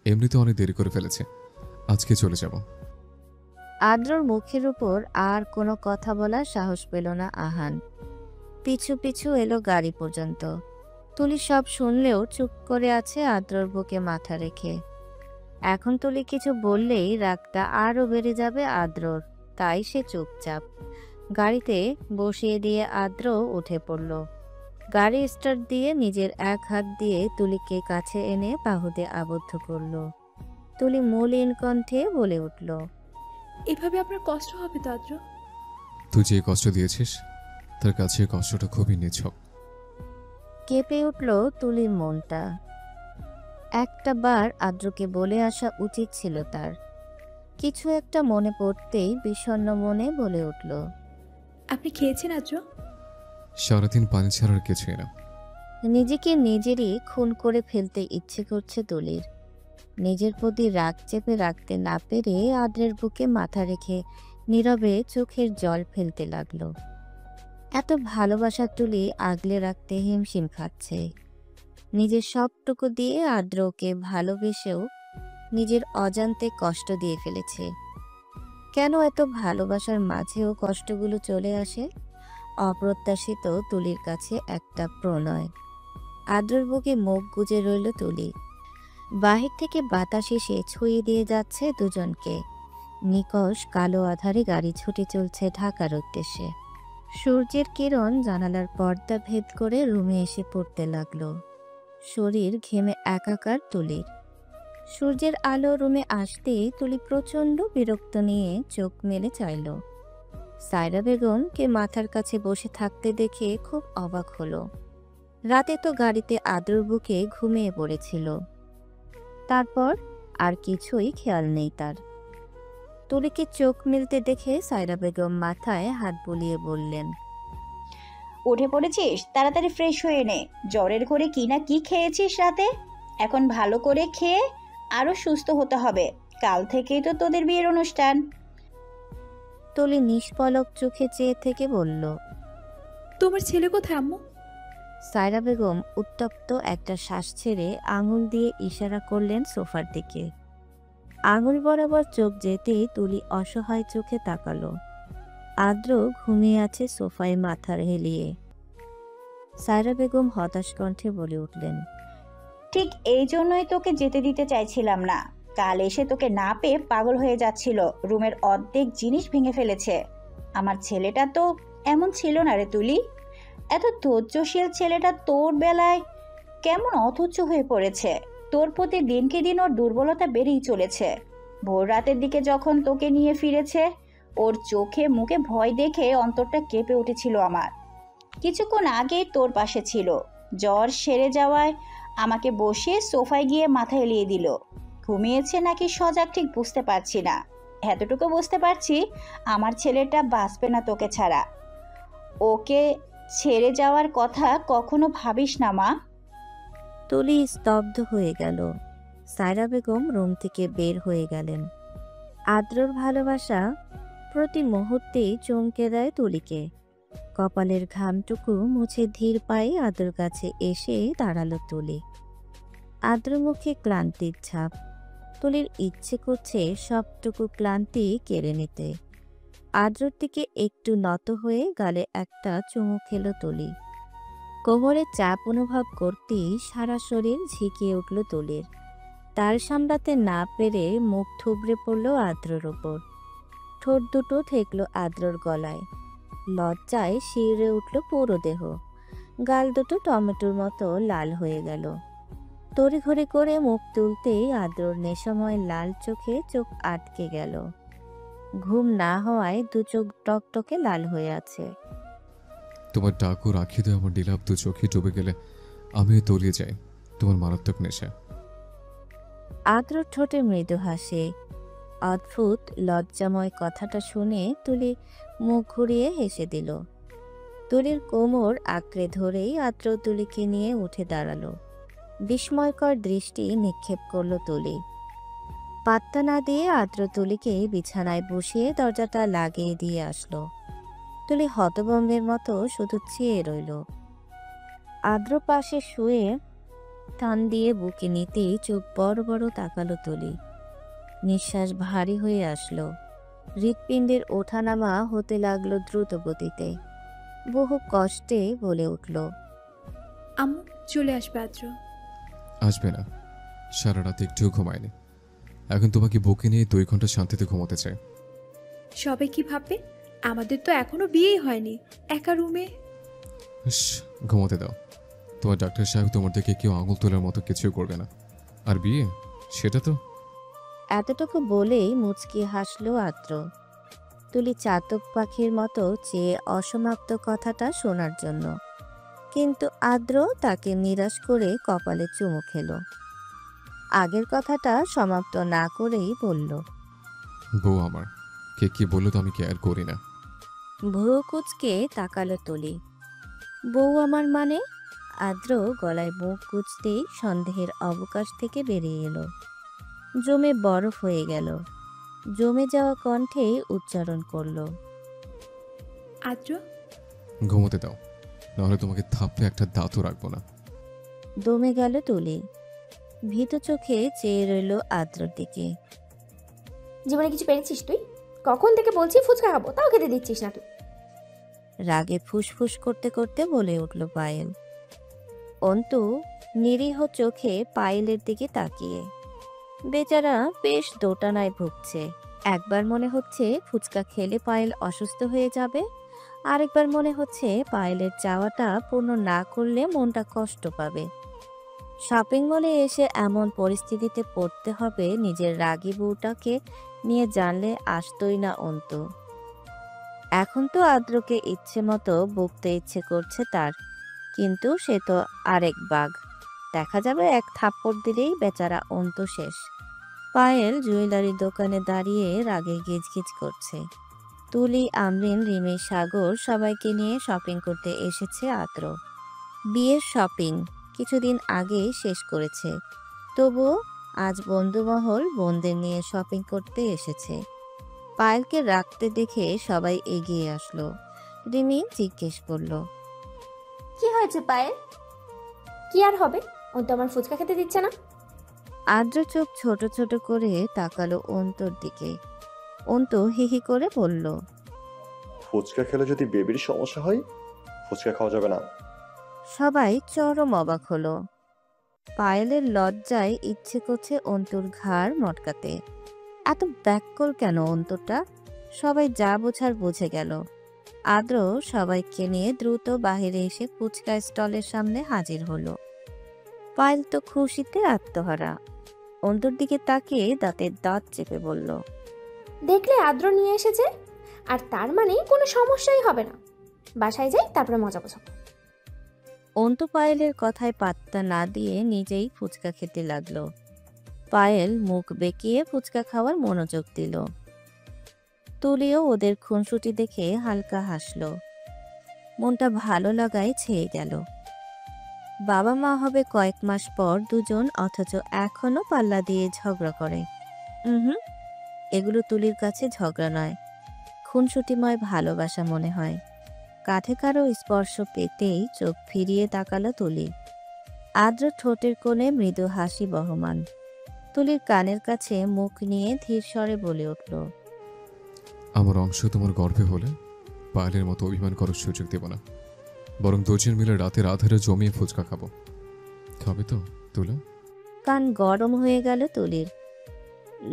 এমনিতে অনেক দেরি করে ফেলেছে, আজকে চলে যাব। আদ্রর মুখের উপর আর কোনো কথা বলার সাহস পেল না আহান। পিছু পিছু এলো গাড়ি পর্যন্ত। তুলি সব শুনলেও চুপ করে আছে আদ্রর বুকে মাথা রেখে। এখন তুলি কিছু বললেই রাগটা আরও বেড়ে যাবে আদ্রর, তাই সে চুপচাপ। গাড়িতে বসিয়ে দিয়ে আদ্র উঠে পড়ল। গাড়ি স্টার্ট দিয়ে নিজের এক হাত দিয়ে তুলিকে কাছে এনে বাহুতে আবদ্ধ করল। তুলি মলিন কণ্ঠে বলে উঠল, এভাবে আপনার কষ্ট হবে তো আদ্র? তুই যে কষ্ট দিয়েছিস তার কাছে কষ্টটা খুবই নিছক। কেঁপে উঠল তুলির মনটা। একটা বার আদ্রকে বলে আসা উচিত ছিল তার। কিছু একটা মনে পড়তেই বিষণ্ণ মনে বলে উঠল, আপনি খেয়েছেন আদ্র? সারাদিন পানি ছাড়ার কিছুই না। নিজেকে নিজেরই খুন করে ফেলতে ইচ্ছে করছে তুলির। নিজের প্রতি রাগ চেপে রাখতে না পেরে আদ্রের বুকে মাথা রেখে নীরবে চোখের জল ফেলতে লাগলো। এত ভালোবাসার তুলি আগলে রাখতে হিমশিম খাচ্ছে। নিজের সবটুকু দিয়ে আদ্রকে ভালোবেসেও নিজের অজান্তে কষ্ট দিয়ে ফেলেছে। কেন এত ভালোবাসার মাঝেও কষ্টগুলো চলে আসে? অপ্রত্যাশিত তুলির কাছে একটা প্রণয়। আদ্রর বুকে মুখ গুজে রইল তুলি। বাহির থেকে বাতাস এসে ছুঁয়ে দিয়ে যাচ্ছে দুজনকে। নিকষ কালো আধারে গাড়ি ছুটে চলছে ঢাকার উদ্দেশ্যে। সূর্যের কিরণ জানালার পর্দা ভেদ করে রুমে এসে পড়তে লাগলো। শরীর ঘেমে একাকার তুলির। সূর্যের আলো রুমে আসতেই তুলি প্রচণ্ড বিরক্ত নিয়ে চোখ মেলে চাইল। সায়রা বেগমকে মাথার কাছে বসে থাকতে দেখে খুব অবাক হলো। রাতে তো গাড়িতে আদ্রর বুকে ঘুমিয়ে পড়েছিল। তারপর আর কিছুই খেয়াল নেই তার। তুলিকে চোখ মেলতে দেখে সায়রা বেগম মাথায় হাত বুলিয়ে বললেন, উঠে পড়েছিস? তাড়াতাড়ি ফ্রেশ হয়ে নে। জ্বরের ঘরে কি না কি খেয়েছিস রাতে? এখন ভালো করে খেয়ে আরো সুস্থ হতে হবে। কাল থেকেই তো তোদের বিয়ের অনুষ্ঠান। তুলি নিষ্পলক চোখে চেয়ে থেকে বলল, তোমার ছেলে কোথায় আম্মু? সায়রা বেগম উত্তপ্ত একটা শ্বাস ছেড়ে আঙুল দিয়ে ইশারা করলেন সোফার দিকে। আঙুল বরাবর চোখ যেতেই তুলি অসহায় চোখে তাকালো। আদ্র ঘুমিয়ে আছে সোফায় মাথা হেলিয়ে। সায়রা বেগম হতাশ কণ্ঠে বলে উঠলেন, ঠিক এই জন্যই তোকে যেতে দিতে চাইছিলাম না। কাল এসে তোকে না পেয়ে পাগল হয়ে যাচ্ছিল। রুমের অর্ধেক জিনিস ভেঙে ফেলেছে। আমার ছেলেটা তো এমন ছিল না রে তুলি। এত ধৈর্যশীল ছেলেটা তোর বেলায় কেমন অধৈর্য হয়ে পড়েছে। তোর প্রতি দিনকে দিন ওর দুর্বলতা বেড়েই চলেছে। ভোর রাতের দিকে যখন তোকে নিয়ে ফিরেছে, ওর চোখে মুখে ভয় দেখে অন্তরটা কেঁপে উঠেছিল আমার। কিছুক্ষণ আগেই তোর পাশে ছিল। জ্বর সেরে যাওয়ায় আমাকে বসিয়ে সোফায় গিয়ে মাথা এলিয়ে দিল। ঘুমিয়েছে নাকি সজাগ ঠিক বুঝতে পারছি না। এতটুকু বুঝতে পারছি, আমার ছেলেটা বাঁচবে না তোকে ছাড়া। ওকে ছেড়ে যাওয়ার কথা কখনো ভাবিস না মা। তুলি স্তব্ধ হয়ে গেল। সায়রা বেগম রুম থেকে বের হয়ে গেলেন। আদ্রর ভালোবাসা প্রতি মুহূর্তেই চমকে দেয় তুলিকে। কপালের ঘামটুকু মুছে ধীর পায়ে আদ্রর কাছে এসে দাঁড়ালো তুলি। আদ্র মুখে ক্লান্তির ছাপ। তুলির ইচ্ছে করছে সবটুকু ক্লান্তি কেড়ে নিতে। আদ্রর দিকে একটু নত হয়ে গালে একটা চুমু খেলো তুলি। কোমরে চাপ অনুভব করতেই সারা শরীর ঝিকিয়ে উঠল তুলির। তার সামলাতে না পেরে মুখ থুবড়ে পড়ল আদ্রর ওপর। ঠোঁট দুটো ঠেকল আদ্রর গলায়। লজ্জায় শিউরে উঠল পুরো দেহ। গাল দুটো টমেটোর মতো লাল হয়ে গেল। তড়িঘড়ি করে মুখ তুলতেই আদ্রর নেশাময় লাল চোখে চোখ আটকে গেল। ঘুম না হওয়ায় দু চোখ টকটকে লাল হয়ে আছে। তোমার ডাকু রাখিতে আমার ডিলাপ দু চোখে ডুবে গেলে আমিও তলিয়ে যাই তোমার মারাত্মক নেশা। আদ্র ঠোঁটে মৃদু হাসে। অদ্ভুত লজ্জাময় কথাটা শুনে তুলি মুখ ঘুরিয়ে হেসে দিল। তুলির কোমর আঁকড়ে ধরেই আদ্র তুলিকে নিয়ে উঠে দাঁড়ালো। বিস্ময়কর দৃষ্টি নিক্ষেপ করলো তুলি। পাত্তা না দিয়ে আদ্র তুলিকে বিছানায় বসিয়ে দরজাটা লাগিয়ে দিয়ে আসলো। তুলি হতভম্বের মতো শুধু চেয়ে রইল। আদ্র পাশে শুয়ে টান দিয়ে বুকে নিতেই চোখ বড় বড় তাকালো তুলি। নিঃশ্বাস ভারী হয়ে আসলো। হৃৎপিণ্ডের ওঠানামা হতে লাগলো দ্রুত গতিতে। বহু কষ্টে বলে উঠল, আম্মু চলে আসবে আদ্র। আসবে না, সারা রাত একটুও ঘুমায়নি। এখন তোমাকে বুকে নিয়ে 2 ঘন্টা শান্তিতে ঘুমোতে চাই। সবাই কি ভাববে? আমাদের তো এখনো বিয়েই হয়নি, একা রুমে। ইস, ঘুমোতে দাও। তোমার ডাক্তার সাহেব তোমার দিকে কেউ আঙুল তোলার মতো কিছুই করবে না। আর বিয়ে, সেটা তো। এতটুকু বলেই মুচকি হাসল আদ্র। তুলি চাতক পাখির মতো চেয়ে অসমাপ্ত কথাটা শোনার জন্য, কিন্তু আদ্র তাকে নিরাশ করে কপালে চুমু খেল। আগের কথাটা সমাপ্ত না করেই বলল, বউ আমার, কে কি বললো তো আমি কেয়ার করি না। ভুরু কুচকে তাকালো তুলি। বউ আমার মানে? আদ্র গলায় মুখ গুজতেই সন্দেহের অবকাশ থেকে বেরিয়ে এলো। জমে বরফ হয়ে গেল। জমে যাওয়া কণ্ঠে উচ্চারণ করল, আদ্র। ঘুমোতে দাও, নাহলে তোমাকে থাপ্পে একটা দাঁতও রাখবো না। দমে গেল তুলি। ভীত চোখে চেয়ে রইল আদ্রর দিকে। জীবনে কিছু পেরেছিস তুই? কখন থেকে বলছি ফুচকা খাবো, তাও খেতে দিচ্ছিস না তুই। রাগে ফুসফুস করতে করতে বলে উঠল পায়েল। অন্তু নিরীহ চোখে পায়েলের দিকে তাকিয়ে। বেচারা বেশ দোটানায় ভুগছে। একবার মনে হচ্ছে ফুচকা খেলে পায়েল অসুস্থ হয়ে যাবে, আরেকবার মনে হচ্ছে পায়েলের চাওয়াটা পূর্ণ না করলে মনটা কষ্ট পাবে। শপিং মলে এসে এমন পরিস্থিতিতে পড়তে হবে নিজের রাগী বউটাকে নিয়ে, জানলে আসতই না অন্তু। এখন তো আদ্রকে ইচ্ছে মতো বকতে ইচ্ছে করছে তার, কিন্তু সে তো আরেক বাঘ। দেখা যাবে এক থাপ্পড় দিলেই বেচারা অন্তু শেষ। পায়েল জুয়েলারির দোকানে দাঁড়িয়ে রাগে গিজগিজ করছে। তুলি, আমরিন, রিমি, সাগর সবাইকে নিয়ে শপিং করতে এসেছে আদ্র। বিয়ের শপিং কিছুদিন আগেই শেষ করেছে, তবুও আজ বন্ধুমহল বোনদের নিয়ে শপিং করতে এসেছে। পায়েলকে রাখতে দেখে সবাই এগিয়ে আসলো। রিমি জিজ্ঞেস করলো, কি হয়েছে পায়েল? কি আর হবে, ও তো আমার ফুচকা খেতে দিচ্ছে না। আদ্র চোখ ছোট ছোট করে তাকালো অন্তর দিকে। অন্তু হিহি করে বলল, ফুচকা খেলে যদি বেবির সমস্যা হয়, ফুচকা খাওয়া যাবে না। সবাই চরম অবাক হলো। পায়েলের লজ্জায় ইচ্ছে করছে অন্তুর ঘাড় মটকাতে। এত ব্যাকুল কেন অন্তটা? সবাই যা বোঝার বুঝে গেল। আদ্র সবাইকে নিয়ে দ্রুত বাহিরে এসে ফুচকা স্টলের সামনে হাজির হলো। পায়েল তো খুশিতে আত্মহারা। অন্তুর দিকে তাকিয়ে দাঁতের দাঁত চেপে বলল, দেখলে আদ্র নিয়ে এসেছে, আর তার মানে কোনো সমস্যাই হবে না। বাসায় যাই, তারপরে মজা বোঝাবো। অন্তু পায়েলের কথায় পাত্তা না দিয়ে নিজেই ফুচকা খেতে লাগলো। পায়েল মুখ বেঁকিয়ে ফুচকা খাওয়ার মনোযোগ দিল। তুলিও ওদের খুনসুটি দেখে হালকা হাসলো। মনটা ভালো লাগায় ছেয়ে গেল। বাবা মা হবে কয়েক মাস পর দুজন, অথচ এখনো পাল্লা দিয়ে ঝগড়া করে। এগুলো তুলির কাছে ঝগড়া নয়, খুনসুটিময় ভালোবাসা মনে হয়। কাঁধে কারো স্পর্শ পেতেই চোখ ফিরিয়ে তাকালো তুলি। আদ্র ঠোঁটের কোণে মৃদু হাসি বহমান। তুলির কানের কাছে মুখ নিয়ে ধীর স্বরে বলে উঠল, আমার অংশ তোমার গর্ভে হলে পায়েলের মতো অভিমান করার সুযোগ দেব না, বরং দুজন মিলে রাতের আধারে জমিয়ে ফুচকা খাবো। খাবে তো তুলা? কান গরম হয়ে গেল তুলির।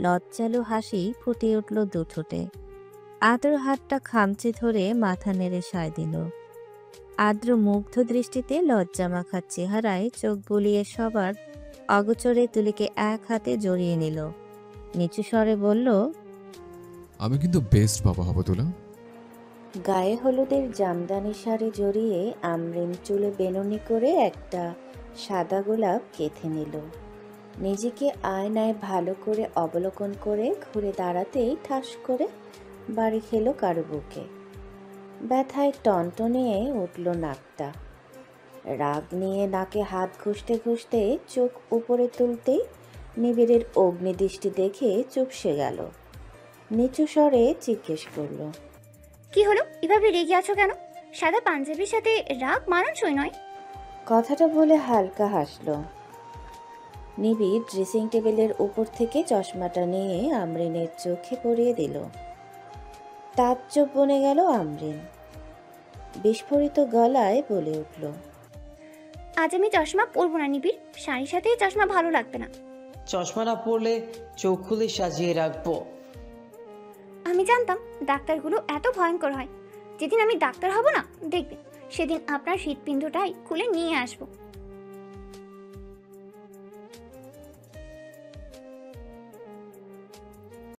লজ্জালু হাসি ফুটে উঠল দু ঠোঁটে। আদ্র হাতটা খামচে ধরে মাথা নেড়ে সায় দিল। আদ্র মুগ্ধ দৃষ্টিতে লজ্জা মাখার চেহারায় চোখ বুলিয়ে সবার অগোচরে তুলিকে এক হাতে জড়িয়ে নিল। নিচু স্বরে বলল, আমি কিন্তু বেস্ট বাবা হব তুলা। গায়ে হলুদের জামদানি শাড়ি জড়িয়ে আমরিন চুলে বেনুনি করে একটা সাদা গোলাপ গেঁথে নিল। নিজেকে আয়নায় ভালো করে অবলোকন করে ঘুরে দাঁড়াতেই ঠাস করে বাড়ি খেলো কারো বুকে। ব্যথায় টনটনিয়ে উঠল নাকটা। রাগ নিয়ে নাকে হাত ঘষতে ঘষতে চোখ উপরে তুলতেই নিবিড়ের অগ্নিদৃষ্টি দেখে চুপসে গেল। নিচু স্বরে জিজ্ঞেস করল, কি হলো, এভাবে রেগে আছো কেন? সাদা পাঞ্জাবির সাথে রাগ মানানসই নয়। কথাটা বলে হালকা হাসল। নিবিড় ড্রেসিং টেবিলের উপর থেকে চশমাটা নিয়ে আমরিনের চোখে পরিয়ে দিল। তাজ্জব বনে গেল আমরিন। বিস্ফোরিত গলায় বলে উঠল, আজ আমি চশমা পরবো না নিবিড়, শাড়ির সাথে চশমা ভালো লাগবে না। চশমা না পরলে চোখ খুলে সাজিয়ে রাখবো। আমি জানতাম ডাক্তারগুলো এত ভয়ঙ্কর হয়। যেদিন আমি ডাক্তার হব না দেখবেন, সেদিন আপনার হৃৎপিণ্ডটাই খুলে নিয়ে আসবো।